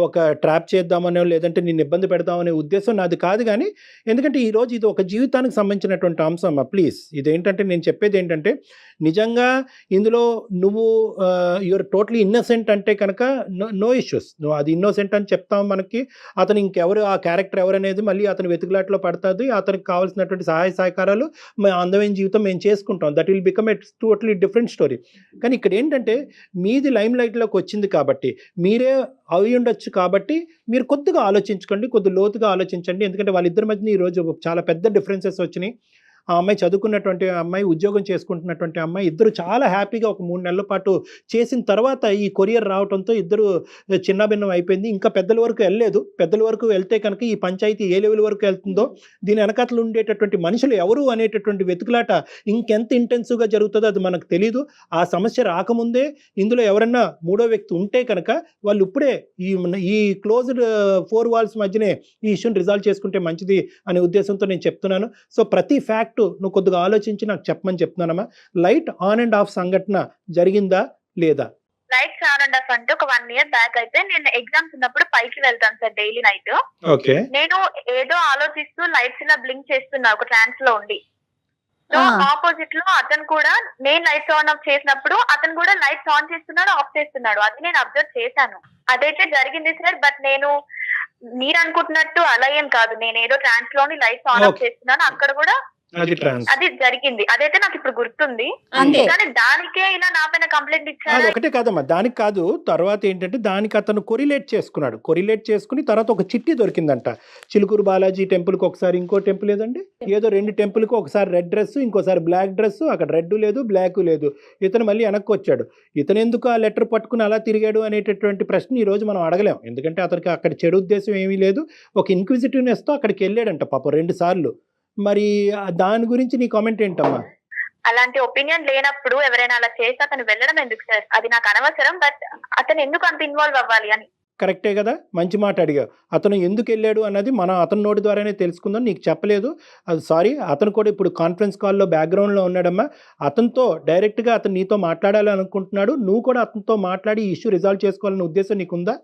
ఒక ట్రాప్ చేద్దామనో లేదంటే నిన్ను ఇబ్బంది పెడదామనే ఉద్దేశం నాది కాదు. కానీ ఎందుకంటే ఈరోజు ఇది ఒక జీవితానికి సంబంధించినటువంటి అంశం అమ్మా. ప్లీజ్ ఇదేంటంటే నేను చెప్పేది ఏంటంటే నిజంగా ఇందులో నువ్వు యువర్ టోటలీ ఇన్నోసెంట్ అంటే కనుక నో ఇష్యూస్. నువ్వు అది ఇన్నోసెంట్ అని చెప్తాం మనకి. అతను ఇంకెవరు ఆ క్యారెక్టర్ ఎవరు అనేది మళ్ళీ అతని వెతుకులాట్లో పడుతుంది. అతనికి కావాల్సినటువంటి సహాయ సహకారాలు అందమైన జీవితం మేము చేసుకుంటాం. That will become a totally different story. కానీ ఇక్కడ ఏంటంటే మీది లైమ్ లైట్లోకి వచ్చింది కాబట్టి, మీరే అవి ఉండొచ్చు కాబట్టి మీరు కొద్దిగా ఆలోచించుకోండి, కొద్ది లోతుగా ఆలోచించండి. ఎందుకంటే వాళ్ళిద్దరి మధ్య ఈరోజు చాలా పెద్ద డిఫరెన్సెస్ వచ్చినాయి. ఆ అమ్మాయి చదువుకున్నటువంటి అమ్మాయి, ఉద్యోగం చేసుకుంటున్నటువంటి అమ్మాయి, ఇద్దరు చాలా హ్యాపీగా ఒక 3 నెలల పాటు చేసిన తర్వాత ఈ కొరియర్ రావడంతో ఇద్దరు చిన్న భిన్నం అయిపోయింది. ఇంకా పెద్దల వరకు వెళ్ళలేదు. పెద్దల వరకు వెళ్తే కనుక ఈ పంచాయతీ ఏ లెవెల్ వరకు వెళ్తుందో, దీని వెనకాతలు ఉండేటటువంటి మనుషులు ఎవరు అనేటటువంటి వెతుకులాట ఇంకెంత ఇంటెన్సివ్గా జరుగుతుందో అది మనకు తెలీదు. ఆ సమస్య రాకముందే ఇందులో ఎవరన్నా మూడో వ్యక్తి ఉంటే కనుక వాళ్ళు ఇప్పుడే ఈ క్లోజ్డ్ 4 వాల్స్ మధ్యనే ఈ ఇష్యూని రిజాల్వ్ చేసుకుంటే మంచిది అనే ఉద్దేశంతో నేను చెప్తున్నాను. సో ప్రతి ఫ్యాక్ట్ నువ్వు కొద్దిగా ఆలోచించి నాకు చెప్పమని చెప్తున్నానమ్మా. లైట్ ఆన్ అండ్ ఆఫ్ సంఘటన జరిగిందా లేదా? లైట్స్ ఆన్ అండ్ ఆఫ్ అంటే ఒక 1 year బ్యాక్ అయితే నేను ఎగ్జామ్స్ ఉన్నప్పుడు పైకి వెళ్తాను సార్ డైలీ నైట్. ఓకే. నేను ఏదో ఆలోచిస్తూ లైట్స్ ఇలా బ్లింక్ చేస్తున్నా ఒక ట్రాన్స్ లో ఉండి. సో ఆపోజిట్ లో అతను కూడా నేను లైట్స్ ఆన్ ఆఫ్ చేసినప్పుడు అతను కూడా లైట్స్ ఆన్ చేస్తున్నాడు, ఆఫ్ చేస్తున్నాడు. అది నేను అబ్జర్వ్ చేశాను. అదైతే జరిగింది సార్. బట్ నేను మీరు అనుకుంటున్నట్టు అలా ఏం కాదు. నేను ఏదో ట్రాన్స్ లోని లైట్స్ ఆన్ ఆఫ్ చేస్తున్నాను, అక్కడ కూడా అది జరిగింది. అదైతే నాకు ఇప్పుడు గుర్తుంది. కానీ దానికే ఇలా నా పైన కంప్లైంట్ ఇచ్చారు. ఒకటే కాదమ్మా, దానికి కాదు. తర్వాత ఏంటంటే దానికి అతను కొరిలేట్ చేసుకుని తర్వాత ఒక చిట్టి దొరికిందంట. చిలుకూరు బాలాజీ టెంపుల్కి ఒకసారి, ఇంకో టెంపుల్ ఏదండి, ఏదో 2 టెంపుల్కి ఒకసారి రెడ్ డ్రెస్, ఇంకోసారి బ్లాక్ డ్రెస్. అక్కడ రెడ్ లేదు, బ్లాక్ లేదు. ఇతను మళ్ళీ వెనక్కి వచ్చాడు. ఇతను ఎందుకు ఆ లెటర్ పట్టుకుని అలా తిరిగాడు అనేటటువంటి ప్రశ్న ఈ రోజు మనం అడగలేం. ఎందుకంటే అతనికి అక్కడ చెడు ఉద్దేశం ఏమీ లేదు. ఒక ఇన్క్విజిటివ్నెస్తో అక్కడికి వెళ్ళాడంట పాపం 2 సార్లు. మరి దాని గురించి నీ కామెంట్ ఏంటమ్మా? అలాంటి ఒపీనియన్ లేనప్పుడు ఎవరైనా అలా చేస్తే అతను వెళ్ళడం ఎందుకు సార్? అది నాకు అనవసరం, బట్ అతను ఎందుకు అంత ఇన్వాల్వ్ అవ్వాలి అని. కరెక్టే కదా, మంచి మాట అడిగావు. అతను ఎందుకు వెళ్ళాడు అన్నది మనం అతని నోటి ద్వారానే తెలుసుకుందాం. నీకు చెప్పలేదు అది సారీ. అతను కూడా ఇప్పుడు కాన్ఫరెన్స్ కాల్లో బ్యాక్గ్రౌండ్లో ఉన్నాడమ్మా. అతనితో డైరెక్ట్గా అతను నీతో మాట్లాడాలి అనుకుంటున్నాడు. నువ్వు కూడా అతనితో మాట్లాడి ఈ ఇష్యూ రిజాల్వ్ చేసుకోవాలనే ఉద్దేశం నీకుందా?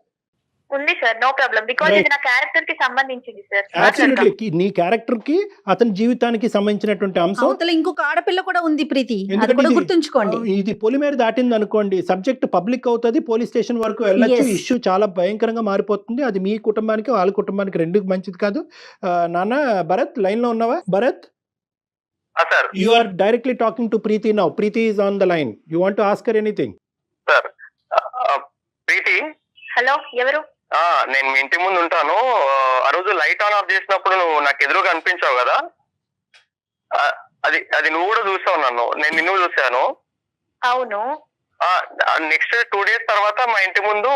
ఉంది సార్, నో ప్రాబ్లం, బికాజ్ ఇది నా క్యారెక్టర్ కి సంబంధించింది సార్. అబ్సల్యూట్లీ నీ క్యారెక్టర్ కి అతని జీవితానికి సంబంధించినటువంటి అంశం. అవతల ఇంకొక ఆడపిల్ల కూడా ఉంది ప్రీతి, అది ఎందుకంటే కూడా ఇది- గుర్తుంచుకోండి. ఇది పొలిమేర దాటింది అనుకోండి, సబ్జెక్ట్ పబ్లిక్ అవుతుంది, పోలీస్ స్టేషన్ వరకు వెళ్ళొచ్చు, Yes. ఇష్యూ చాలా భయంకరంగా మారిపోతుంది. అది మీ కుటుంబానికి వాళ్ళ కుటుంబానికి రెండు మంచిది కాదు. నాన్న భరత్ లైన్ లో ఉన్నావా? Bharat, sir you are directly talking to Preeti now. Preeti is on the line. You want to ask her anything? Sir Preeti, hello, ఎవరు? నేను మీ ఇంటి ముందు ఉంటాను. ఆ రోజు లైట్ ఆన్ ఆఫ్ చేసినప్పుడు నువ్వు నాకు ఎదురుగా అనిపించావు కదా, అది నువ్వు కూడా చూసావు నన్ను, నేను నిన్ను చూశాను. అవును. నెక్స్ట్ 2 days తర్వాత మా ఇంటి ముందు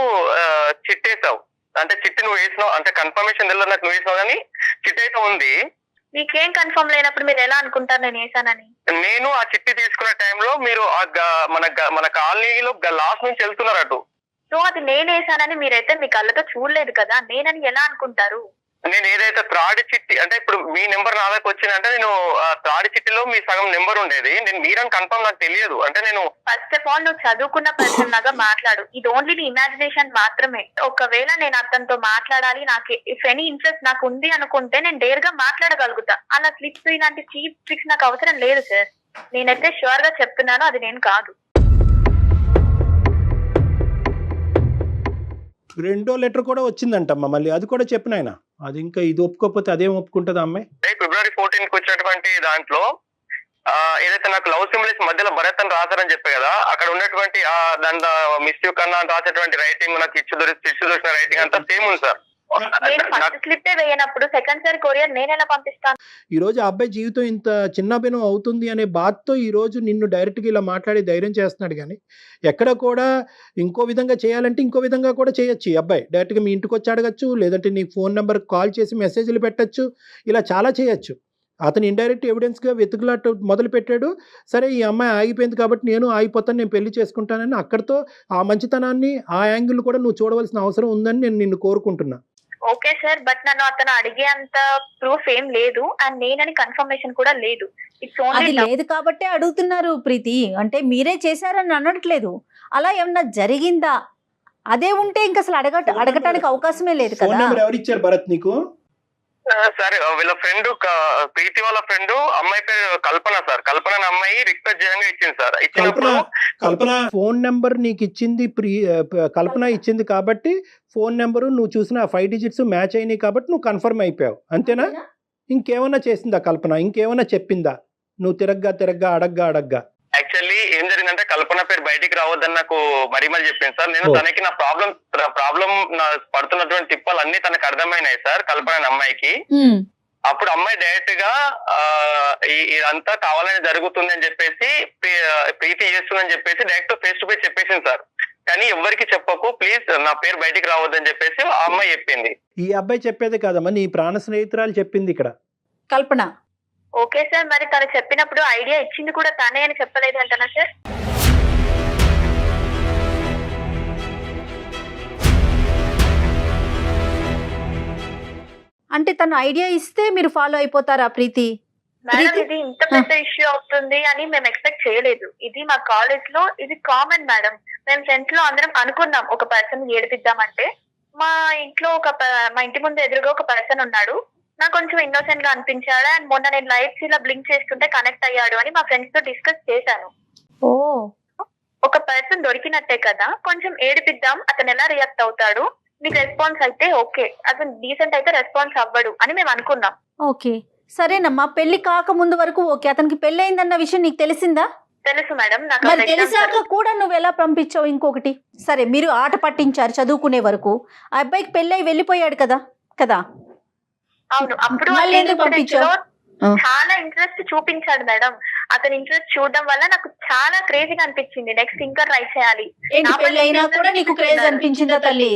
చిట్టేసావు. అంటే చిట్టి నువ్వు వేసినావు, అంటే కన్ఫర్మేషన్ తెలియదు నాకు, నువ్వు వేసినావు కానీ చిట్టి అయితే ఉంది. మీకేం కన్ఫర్మ్ లేనప్పుడు మీరు ఎలా అనుకుంటారు నేను వేసానని? నేను ఆ చిట్టి తీసుకున్న టైంలో మీరు మన కాలనీలో లాస్ట్ నుంచి వెళ్తున్నారు అటు. సో అది నేను వేసానని మీరైతే మీ కళ్ళతో చూడలేదు కదా, నేనని ఎలా అనుకుంటారు? నేను ఏదైతే త్రాడి చిట్టి, అంటే ఇప్పుడు మీ నెంబర్ నా దగ్గర వచ్చిందంటే నేను త్రాడి చిట్టిలో మీ సగం నెంబర్ ఉండేది. నేను మీరని కన్ఫర్మ్ నాకు తెలియదు. అంటే నేను ఫస్ట్ ఆఫ్ ఆల్ నువ్వు చదువుకున్న పర్సన్ లాగా మాట్లాడు. ఇది ఓన్లీ నీ ఇమాజినేషన్ మాత్రమే. ఒకవేళ నేను అతనితో మాట్లాడాలి, నాకు ఇఫ్ ఎనీ ఇంట్రెస్ట్ నాకు ఉంది అనుకుంటే నేను డేర్ గా మాట్లాడగలుగుతా. అలా స్లిప్స్ ఇలాంటి చీప్ ట్రిక్స్ నాకు అవసరం లేదు సార్. నేనైతే షూర్ గా చెప్తున్నాను, అది నేను కాదు. రెండో లెటర్ కూడా వచ్చిందంటమ్మా, మళ్ళీ అది కూడా చెప్పిన ఆయన. అది ఇంకా ఇది ఒప్పుకోకపోతే అదేం ఒప్పుకుంటుంది అమ్మాయి? February 14th వచ్చినటువంటి దాంట్లో ఏదైతే నాకు లవ్ సింబల్స్ మధ్యలో భరత్ అని రాశారని చెప్పే కదా, అక్కడ ఉన్నటువంటి దాంట్లో మిస్ యూ కన్నా రాసేటువంటి రైటింగ్, నాకు ఇచ్చు దొరికిన రైటింగ్ అంతా సేమ్ ఉంది సార్. నేను ఫస్ట్ స్లిప్ వేయనప్పుడు సెకండ్ సారి కొరియర్ నేను ఎలా పంపిస్తాను? ఈ రోజు ఆ అబ్బాయి జీవితం ఇంత చిన్నభిన్నం అవుతుంది అనే బాధతో ఈ రోజు నిన్ను డైరెక్ట్గా ఇలా మాట్లాడి ధైర్యం చేస్తున్నాడు. కానీ ఎక్కడ కూడా ఇంకో విధంగా చేయాలంటే ఇంకో విధంగా కూడా చేయొచ్చు. ఈ అబ్బాయి డైరెక్ట్గా మీ ఇంటికి వచ్చి అడగచ్చు, లేదంటే నీ ఫోన్ నెంబర్ కాల్ చేసి మెసేజ్లు పెట్టచ్చు, ఇలా చాలా చేయొచ్చు. అతను ఇండైరెక్ట్ ఎవిడెన్స్గా వెతుకులాట మొదలు పెట్టాడు. సరే ఈ అమ్మాయి ఆగిపోయింది కాబట్టి నేను ఆగిపోతాను, నేను పెళ్లి చేసుకుంటానని అక్కడితో ఆ మంచితనాన్ని ఆ యాంగిల్ కూడా నువ్వు చూడవలసిన అవసరం ఉందని నేను నిన్ను కోరుకుంటున్నా. ఓకే సార్, బట్ నన్ను అతను అడిగే అంత ప్రూఫ్ ఏం లేదు, అండ్ నేనని కన్ఫర్మేషన్ కూడా లేదు. ఇట్స్ అది ఓన్లీ లేదు కాబట్టే అడుగుతున్నారు ప్రీతి. అంటే మీరే చేశారని అనట్లేదు, అలా ఏమన్నా జరిగిందా? అదే ఉంటే ఇంకా అసలు అడగటానికి అవకాశమే లేదు ఫోన్ కదా. నెంబర్ ఎవరు ఇచ్చారు భరత్ నీకు? సరే, వీళ్ళ ఫ్రెండ్ ప్రీతి వాళ్ళ ఫ్రెండ్ అమ్మాయి పేరు కల్పన సార్. కల్పన అనే అమ్మాయి రిక్వెస్ట్ చేయంగా ఇచ్చింది సార్. ఇచ్చినప్పుడు కల్పన ఫోన్ నెంబర్ నీకు ఇచ్చింది, కల్పన ఇచ్చింది కాబట్టి ఫోన్ నెంబరు నువ్వు చూసిన 5 digits మ్యాచ్ అయినాయి కాబట్టి నువ్వు కన్ఫర్మ్ అయిపోయావు, అంతేనా? ఇంకేమన్నా చేసిందా కల్పన? ఇంకేమన్నా చెప్పిందా నువ్వు తిరగ్గా అడగ్గా? యాక్చువల్లీ ఏం జరిగిందంటే కల్పన పేరు బయటికి రావద్దని నాకు మరీ చెప్పింది సార్. నేను తనకి నా ప్రాబ్లం నా పడుతున్నటువంటి తిప్పలు అన్ని తనకు అర్థమైనాయి సార్, కల్పన అనే అమ్మాయికి. అప్పుడు అమ్మాయి డైరెక్ట్ గా ఇదంతా కావాలని జరుగుతుంది అని చెప్పేసి, ప్రీతి చేస్తుందని చెప్పేసి డైరెక్ట్ ఫేస్ టు ఫేస్ చెప్పేసింది సార్. కానీ ఎవరికి చెప్పకు ప్లీజ్, నా పేరు బయటికి రావద్దని చెప్పేసి ఆ అమ్మాయి చెప్పింది. ఈ అబ్బాయి చెప్పేది కాదమ్మా, నీ ప్రాణ స్నేహితురాలు చెప్పింది ఇక్కడ. కల్పన ఓకే సార్, మరి తను చెప్పినప్పుడు ఐడియా ఇచ్చింది కూడా తనే అని చెప్పలేదు అంటనా సార్? అంటే తను ఐడియా ఇస్తే మీరు ఫాలో అయిపోతారా ప్రీతి? మేడం, ఇది ఇంత పెద్ద ఇష్యూ అవుతుంది అని మేము ఎక్స్పెక్ట్ చేయలేదు. ఇది మా కాలేజ్ లో ఇది కామన్ మేడం. మేము ఫ్రెండ్స్ లో అందరం అనుకున్నాం ఒక పర్సన్ ఏడిపిద్దామంటే. మా ఇంటి ముందు ఎదురుగా ఒక పర్సన్ ఉన్నాడు, నాకు కొంచెం ఇన్నోసెంట్ గా అనిపించాడు. అండ్ మొన్న నేను లైట్స్ ఇలా బ్లింక్ చేస్తుంటే కనెక్ట్ అయ్యాడు అని మా ఫ్రెండ్స్ తో డిస్కస్ చేశాను. ఓ, ఒక పర్సన్ దొరికినట్టే కదా, కొంచెం ఏడిపిద్దాం, అతను ఎలా రియాక్ట్ అవుతాడు, మీకు రెస్పాన్స్ అయితే ఓకే, అతను డీసెంట్ అయితే రెస్పాన్స్ అవ్వడు అని మేము అనుకున్నాం. ఓకే సరేనమ్మా. పెళ్లి కాక ముందు వరకు ఓకే, అతనికి పెళ్లి అయిందన్న విషయం నీకు తెలిసిందా? తెలుసు మేడం. నాకు మరి తెలిసాక కూడా నువ్వు ఎలా పంపించావు? ఇంకొకటి, సరే మీరు ఆట పట్టించారు చదువుకునే వరకు, ఆ అబ్బాయికి పెళ్ళై వెళ్ళిపోయాడు కదా. అవును, అప్పుడు మళ్ళీ ఎందుకు పంపించావు? చాలా ఇంట్రెస్ట్ చూపించాడు మేడం. అతని ఇంట్రెస్ట్ చూడడం వల్ల నాకు చాలా క్రేజీగా అనిపించింది. నెక్స్ట్ ఇంకా ట్రై చేయాలి. పెళ్లి అయినా కూడా నీకు క్రేజ్ అనిపించిందా తల్లి?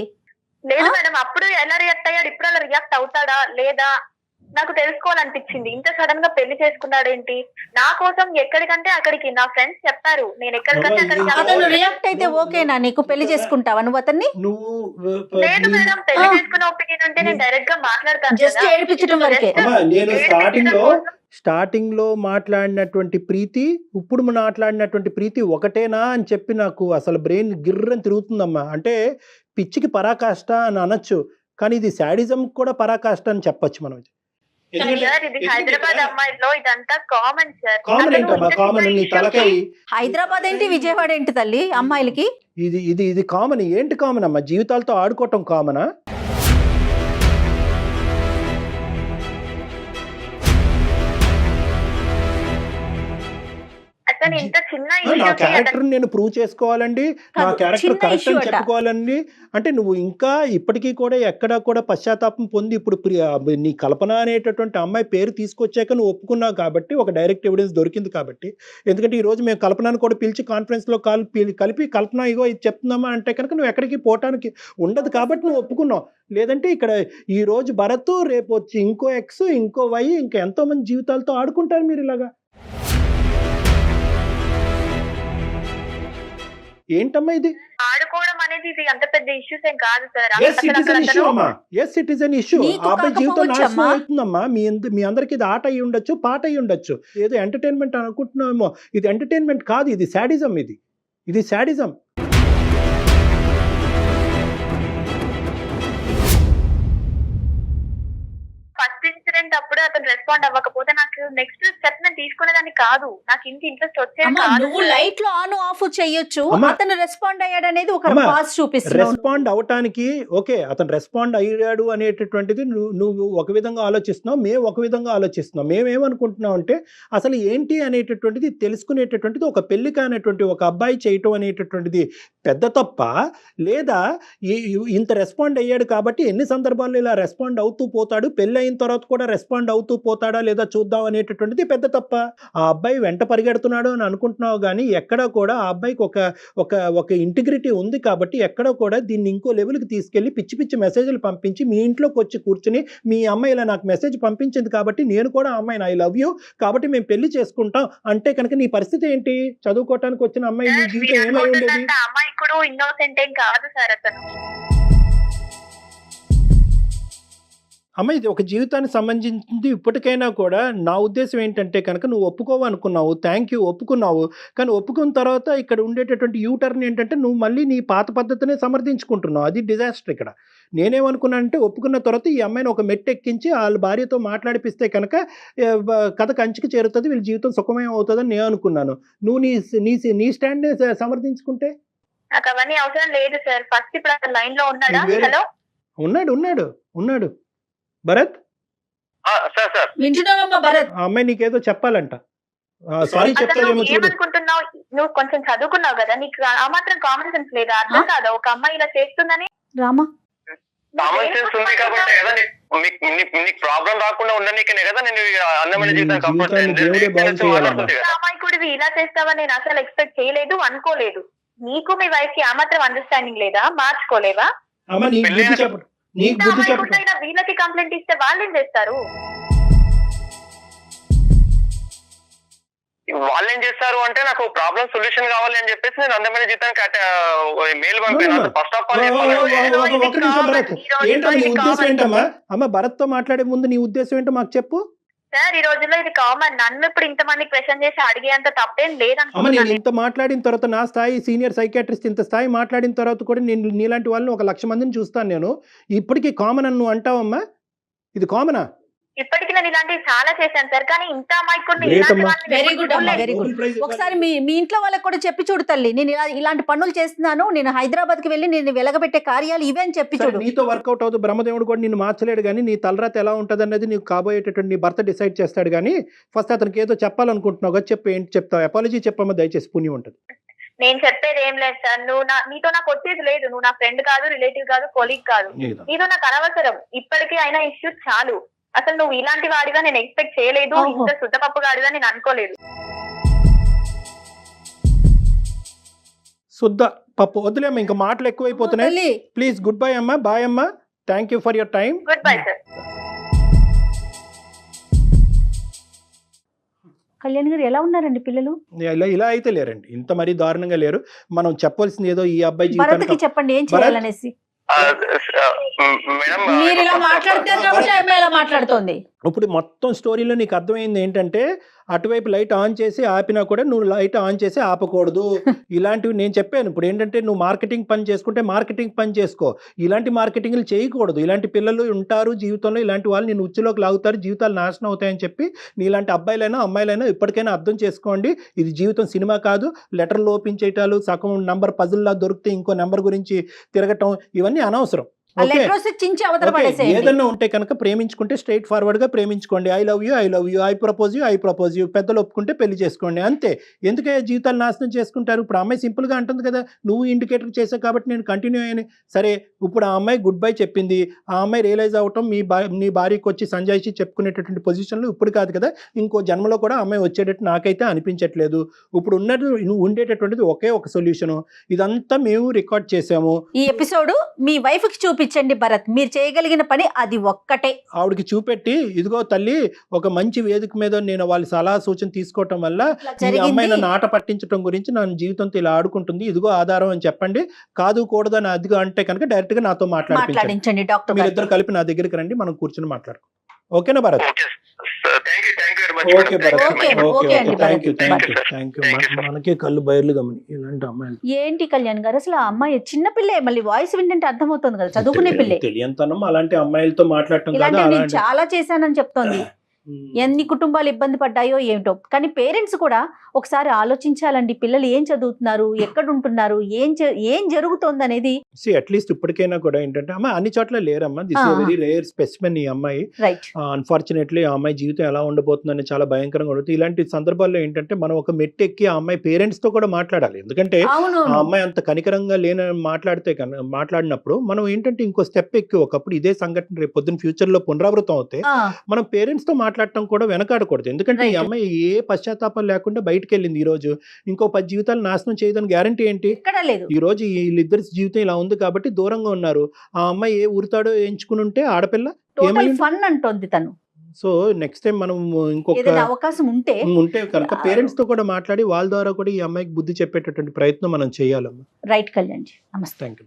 లేదు మేడం, అప్పుడు ఎలా రియాక్ట్ అయ్యాడు, ఇప్పుడు అలా రియాక్ట్ అవుతాడా లేదా నాకు తెలుసుకోవాలనిపించింది. ఇంత సడన్ గా పెళ్లి చేసుకున్నాడేంటి, నా కోసం ఎక్కడికంటే అక్కడికి నా ఫ్రెండ్స్ చెప్పారు, నేను ఎక్కడికంటే అక్కడికి అతను రియాక్ట్ అయితే ఓకేనా, నీకు పెళ్లి చేసుకుంటావా నువ్వు అతన్ని? నువ్వు లేదు మేడం, పెళ్లి చేసుకున్న ఒపీనియన్ ఉంటే నేను డైరెక్ట్ గా మాట్లాడతాను. జస్ట్ ఏడిపించడం వరకే. నేను స్టార్టింగ్ లో మాట్లాడినటువంటి ప్రీతి ఇప్పుడు మాట్లాడినటువంటి ప్రీతి ఒకటేనా అని చెప్పి నాకు అసలు బ్రెయిన్ గిర్రని తిరుగుతుందమ్మా. అంటే పిచ్చికి పరాకాష్ట అని అనొచ్చు, కానీ ఇది శాడిజం కూడా పరాకాష్ట అని చెప్పొచ్చు మనం. సార్ ఇది హైదరాబాద్ అమ్మాయిలో ఇదంతా కామన్ సార్. కామన్ ఏంటమ్మా? కామన్ నీ తలకై హైదరాబాద్ ఏంటి, విజయవాడ ఏంటి తల్లి అమ్మాయిలకి? ఇది కామన్. ఏంటి కామన్ అమ్మా? జీవితాలతో ఆడుకోవటం కామనా? అసలు ఇంత చిన్న నా క్యారెక్టర్ నేను ప్రూవ్ చేసుకోవాలండి, నా క్యారెక్టర్ కరెక్ట్ అని చెప్పుకోవాలండి. అంటే నువ్వు ఇంకా ఇప్పటికీ కూడా ఎక్కడా కూడా పశ్చాత్తాపం పొంది ఇప్పుడు నీ కల్పన అనేటటువంటి అమ్మాయి పేరు తీసుకొచ్చాక నువ్వు ఒప్పుకున్నావు కాబట్టి ఒక డైరెక్ట్ ఎవిడెన్స్ దొరికింది కాబట్టి. ఎందుకంటే ఈ రోజు మేము కల్పనను కూడా పిలిచి కాన్ఫరెన్స్లో కలిపి కల్పన ఇగో ఇది చెప్తున్నామా అంటే కనుక నువ్వు ఎక్కడికి పోవటానికి ఉండదు కాబట్టి నువ్వు ఒప్పుకున్నావు. లేదంటే ఇక్కడ ఈ రోజు భరత్, రేపు వచ్చి ఇంకో ఎక్స్, ఇంకో వై, ఇంకా ఎంతో మంది జీవితాలతో ఆడుకుంటారు మీరు ఇలాగా. ఏంటమ్మా ఇది? ఆడుకోవడం అనేది ఇది అంత పెద్ద ఇష్యూస్ ఏం కాదు sir. Yes it is an issue. అబ్బాయి జీవితం నాశనం అవుతుందమ్మా. మీ అందరికి ఇది ఆట అయ్యి ఉండొచ్చు, పాట అయ్యి ఉండొచ్చు, ఏదో ఎంటర్టైన్మెంట్ అనుకుంటున్నామేమో. ఇది ఎంటర్టైన్మెంట్ కాదు, ఇది శాడిజం. ఇది శాడిజం. ఫస్ట్ ఇన్సిడెంట్ అప్పుడు అతను రెస్పాండ్ అవ్వకపోతే నాకు నెక్స్ట్ స్టెప్ నేను తీసుకునేదాన్ని కాదు, నాకు ఇంత ఇంట్రెస్ట్ వచ్చేది కాదు. నువ్వు లైట్ లో ఆన్ ఆఫ్ చేయొచ్చు, అతను రెస్పాండ్ అయ్యాడు అనేది ఒక పాస్ చూపిస్తుంది. రెస్పాండ్ అవటానికి ఓకే, అతను రెస్పాండ్ అయ్యాడు అనేటటువంటిది నువ్వు ఒక విధంగా ఆలోచిస్తున్నావు, మేము ఒక విధంగా ఆలోచిస్తున్నాం. మేమేమనుకుంటున్నాం అంటే అసలు ఏంటి అనేటటువంటిది తెలుసుకునేటటువంటిది ఒక పెళ్లి కానటువంటి ఒక అబ్బాయి చేయటం అనేటటువంటిది పెద్ద తప్ప, లేదా ఇంత రెస్పాండ్ అయ్యాడు కాబట్టి ఎన్ని సందర్భాల్లో ఇలా రెస్పాండ్ అవుతూ పోతాడు, పెళ్ళి అయిన తర్వాత కూడా రెస్పాండ్ అవుతూ పోతాడా లేదా చూద్దాం అనేటటువంటిది పెద్ద తప్ప. ఆ అబ్బాయి వెంట పరిగెడుతున్నాడు అని అనుకుంటున్నావు, కానీ ఎక్కడా కూడా ఆ అబ్బాయికి ఒక ఇంటిగ్రిటీ ఉంది కాబట్టి ఎక్కడా కూడా దీన్ని ఇంకో లెవెల్కి తీసుకెళ్లి పిచ్చి పిచ్చి మెసేజ్లు పంపించి మీ ఇంట్లోకి వచ్చి కూర్చుని మీ అమ్మాయి ఇలా నాకు మెసేజ్ పంపించింది కాబట్టి నేను కూడా ఆ అమ్మాయిని ఐ లవ్ యూ కాబట్టి మేము పెళ్లి చేసుకుంటాం అంటే కనుక నీ పరిస్థితి ఏంటి? చదువుకోవటానికి వచ్చిన అమ్మాయి నీ జీవితం ఏమై ఉండేది? అమ్మాయి కూడా ఇన్నోసెంట్ ఏం కాదు సార్ అతను. అమ్మ ఇది ఒక జీవితానికి సంబంధించింది. ఇప్పటికైనా కూడా నా ఉద్దేశం ఏంటంటే కనుక నువ్వు ఒప్పుకోవనుకున్నావు, థ్యాంక్ యూ, ఒప్పుకున్నావు. కానీ ఒప్పుకున్న తర్వాత ఇక్కడ ఉండేటటువంటి యూటర్న్ ఏంటంటే నువ్వు మళ్ళీ నీ పాత పద్ధతినే సమర్థించుకుంటున్నావు. అది డిజాస్టర్ ఇక్కడ. నేనేమనుకున్నానంటే ఒప్పుకున్న తర్వాత ఈ అమ్మాయిని ఒక మెట్టు ఎక్కించి వాళ్ళ భార్యతో మాట్లాడిపిస్తే కనుక కథ కంచికి చేరుతుంది, వీళ్ళ జీవితం సుఖమయం అవుతుందని నేను అనుకున్నాను. నువ్వు నీ స్టాండ్ సమర్థించుకుంటే నాకు అవన్నీ అవసరం లేదు సార్. ఫస్ట్ ఇప్పుడు అతను లైన్ లో ఉన్నాడా? హలో, ఉన్నాడు భరత్. వింటున్నావమ్మా భరత్? ఆ అమ్మాయి నీకేదో చెప్పాలంట. సారీ చెప్తావేమో చూడు. ఏమనుకుంటున్నావు? నువ్వు కొంచెం చదువుకున్నావు కదా, నీకు ఆ మాత్రం కామన్ సెన్స్ లేదా? అర్థం కాదా ఒక అమ్మాయి ఇలా చేస్తుందని? రామా, కామన్ సెన్స్ ఉంది కాబట్టి కదా నీకు ప్రాబ్లం రాకుండా ఉండనీకనే కదా నేను అందమైన జీవితం కంఫర్ట్. అమ్మాయికుడివి ఇలా చేస్తావని నేను అసలు ఎక్స్పెక్ట్ చేయలేదు, అనుకోలేదు. నీకు మీ వైఫ్ కి ఆ మాత్రం అండర్స్టాండింగ్ లేదా? మార్చుకోలేవా? వీళ్ళకి కంప్లైంట్ ఇస్తే వాళ్ళు ఏం చేస్తారు? వాళ్ళు ఏం చేస్తారు అంటే నాకు ప్రాబ్లం సొల్యూషన్ కావాలి అని చెప్పేసి నేను అందమైన జీతానికి మెయిల్ పంపాను. ఫస్ట్ ఆఫ్ ఆల్ అమ్మ భరత్ తో మాట్లాడే ముందు నీ ఉద్దేశం ఏంటో మాకు చెప్పు. సార్ ఈ రోజుల్లో ఇది కామన్. నన్ను ఇప్పుడు ఇంతమంది క్వశ్చన్ చేసి అడిగేంత తప్పేం అమ్మ నేను ఇంత మాట్లాడిన తర్వాత నా స్థాయి సీనియర్ సైకాట్రిస్ట్ ఇంత స్థాయి మాట్లాడిన తర్వాత కూడా నేను నీలాంటి వాళ్ళని 1,00,000 మందిని చూస్తాను నేను. ఇప్పటికీ కామన్ అని నువ్వు అంటావమ్మా? ఇది కామనా? ఇప్పటికి నేను ఇలాంటివి చాలా చేశాను సార్, కానీ ఇంత వెరీ గుడ్ అమ్మా, వెరీ గుడ్. ఒకసారి మీ ఇంట్లో వాళ్ళకి కూడా చెప్పి చూడు తల్లి, నేను ఇలాంటి పనులు చేస్తున్నాను, నేను హైదరాబాద్ కి వెళ్ళి నేను వెలగబెట్టే కార్యాలు ఇవే అని చెప్పి చూడు. నీతో వర్కౌట్ అవుతుంది. బ్రహ్మదేవుడు కూడా నిన్ను మార్చలేడు, కానీ నీ తలరాత ఎలా ఉంటుంది అన్నది నీకు కాబోయేటటువంటి నీ భర్త డిసైడ్ చేస్తాడు. కానీ ఫస్ట్ అతనికి ఏదో చెప్పాలనుకుంటున్నావు కదా, చెప్పి ఏంటి చెప్తావు? అపాలజీ చెప్పమ్మా దయచేసి, పుణ్యం ఉంటుంది. నేను చెప్పేది ఏం లేదు సార్. నీతో నాకు వచ్చేది లేదు. నువ్వు నా ఫ్రెండ్ కాదు, రిలేటివ్ కాదు, కొలీగ్ కాదు. నీతో నాకు అనవసరం. ఇప్పటికీ అయినా ఇష్యూస్ చాలు. అసలు నువ్వు ఇలాంటి వాడిగా నేను ఎక్స్పెక్ట్ చేయలేదు, ఇంత శుద్ధపప్పు గాడిగా నేను అనుకోలేదు. శుద్ధ పప్పు వదిలేమ్మా, ఇంకా మాటలు ఎక్కువైపోతున్నాయి. ప్లీజ్ గుడ్ బై అమ్మా, బాయ్ అమ్మా, thank you for your time. Good bye sir. Kalyan గారు ఎలా ఉన్నారండి పిల్లలు? ఇలా అయితే లేరండి, ఇంత మరీ దారుణంగా లేరు. మనం చెప్పాల్సింది ఏదో ఈ అబ్బాయి భరత్కి జీవితానికి చెప్పండి ఏం చేయాలనేసి. మేడం మీరు ఇలా మాట్లాడుతారు కాబట్టి ఆమె ఇలా మాట్లాడుతోంది. ఇప్పుడు మొత్తం స్టోరీలో నీకు అర్థమైంది ఏంటంటే, అటువైపు లైట్ ఆన్ చేసి ఆపినా కూడా నువ్వు లైట్ ఆన్ చేసి ఆపకూడదు. ఇలాంటివి నేను చెప్పాను. ఇప్పుడు ఏంటంటే నువ్వు మార్కెటింగ్ పని చేసుకుంటే మార్కెటింగ్ పని చేసుకో, ఇలాంటి మార్కెటింగ్లు చేయకూడదు. ఇలాంటి పిల్లలు ఉంటారు జీవితంలో, ఇలాంటి వాళ్ళు నేను ఉచ్చులోకి లాగుతారు, జీవితాలు నాశనం అవుతాయని చెప్పి నీలాంటి అబ్బాయిలైనా అమ్మాయిలైనా ఇప్పటికైనా అర్థం చేసుకోండి. ఇది జీవితం సినిమా కాదు. లెటర్లు ఓపెన్ చేయటాలు, సగం నంబర్ పజిల్లా దొరికితే ఇంకో నెంబర్ గురించి తిరగటం, ఇవన్నీ అనవసరం. ఏదన్నా ఉంటే కనుక ప్రేమించుకుంటే స్ట్రైట్ ఫార్వర్డ్ గా ప్రేమించుకోండి. I love you, I propose you, పెద్దలు ఒప్పుకుంటే పెళ్లి చేసుకోండి, అంతే. ఎందుకే జీవితాలు నాశనం చేసుకుంటారు? ఇప్పుడు అమ్మాయి సింపుల్ గా అంటుంది కదా, నువ్వు ఇండికేటర్ చేసావు కాబట్టి నేను కంటిన్యూ అయ్యాను. సరే, ఇప్పుడు ఆ అమ్మాయి గుడ్ బై చెప్పింది, ఆ అమ్మాయి రియలైజ్ అవటం నీ భార్యకి వచ్చి సంజాయిషి చెప్పుకునేటటువంటి పొజిషన్లో ఇప్పుడు కాదు కదా, ఇంకో జన్మలో కూడా అమ్మాయి వచ్చేటట్టు నాకైతే అనిపించట్లేదు. ఇప్పుడు ఉన్నది నువ్వు ఉండేటటువంటిది ఒకే ఒక సొల్యూషన్. ఇదంతా మేము రికార్డ్ చేసాము. ఈ ఎపిసోడ్ మీ వైఫ్ కి చూపించండి భరత్, మీరు చేయగలిగిన పని అది ఒక్కటే. ఆవిడకి చూపెట్టి, ఇదిగో తల్లి, ఒక మంచి వేదిక మీద నేను వాళ్ళ సలహా సూచన తీసుకోవటం వల్ల ఈ అమ్మాయి నన్ను ఆట పట్టించడం గురించి నా జీవితంతో ఇలా ఆడుకుంటుంది, ఇదిగో ఆధారం అని చెప్పండి. కాదు కూడదు అని అదిగో అంటే కనుక డైరెక్ట్ గా నాతో మాట్లాడించండి. డాక్టర్ మీరిద్దరు కలిపి నా దగ్గరికి రండి, మనం కూర్చొని మాట్లాడుకో. ఓకేనా Bharat? Okay Bharat, okay, thank you. మనకే కళ్ళు బయర్లు గమని ఇలాంటి అమ్మాయిలు. ఏంటి కళ్యాణ్ గారు, అసలు ఆ అమ్మాయి చిన్నపిల్లే, మళ్ళీ వాయిస్ వింటే అర్థమవుతుంది కదా, చదువుకునే పిల్లే. తెలియంతనం అలాంటి అమ్మాయిలతో మాట్లాడటం ఇలాంటి నేను చాలా చేశానని చెప్తోంది. ఎన్ని కుటుంబాలు ఇబ్బంది పడ్డాయో ఏమిటో. కానీ పేరెంట్స్ కూడా ఒకసారి ఆలోచించాలండి, పిల్లలు ఏం చదువుతున్నారు, ఎక్కడ ఉంటున్నారు, ఏం జరుగుతోంది అనేది. అట్లీస్ట్ ఇప్పటికైనా కూడా ఏంటంటే, అమ్మ అన్ని చోట్ల లేరమ్మా, this is very rare specimen ఈ అమ్మాయి. రైట్. అన్ఫార్చునేట్లీ ఆ అమ్మాయి జీవితం ఎలా ఉండబోతుందని చాలా భయంకరంగా ఉంటుంది. ఇలాంటి సందర్భాల్లో ఏంటంటే మనం ఒక మెట్టు ఎక్కి ఆ అమ్మాయి పేరెంట్స్ తో కూడా మాట్లాడాలి. ఎందుకంటే ఆ అమ్మాయి అంత కనికరంగా మాట్లాడినప్పుడు మనం ఏంటంటే ఇంకో స్టెప్ ఎక్కి, ఒకప్పుడు ఇదే సంఘటన రేపు పొద్దున్న ఫ్యూచర్ లో పునరావృతం అవుతే మనం పేరెంట్స్ తో మాట్లాడటం కూడా వెనకాడకూడదు. ఎందుకంటే ఈ అమ్మాయి ఏ పశ్చాత్తాపం లేకుండా బయటకు వెళ్ళింది. ఈ రోజు ఇంకో 10 జీవితాలు నాశనం చేయదని గ్యారంటీ ఏంటి? ఈ రోజు వీళ్ళిద్దరి జీవితం ఇలా ఉంది కాబట్టి దూరంగా ఉన్నారు. ఆ అమ్మాయి ఏ ఊరుతాడో ఎంచుకుని ఉంటే ఆడపిల్ల ఫన్ అంటోంది తను. సో నెక్స్ట్ టైం మనం ఇంకొక అవకాశం ఉంటే కనుక పేరెంట్స్ తో కూడా మాట్లాడి వాళ్ళ ద్వారా కూడా ఈ అమ్మాయికి బుద్ధి చెప్పేటటువంటి ప్రయత్నం మనం చేయాలమ్మా. రైట్ కళ్యాణ్ జీ, నమస్తే. Thank you.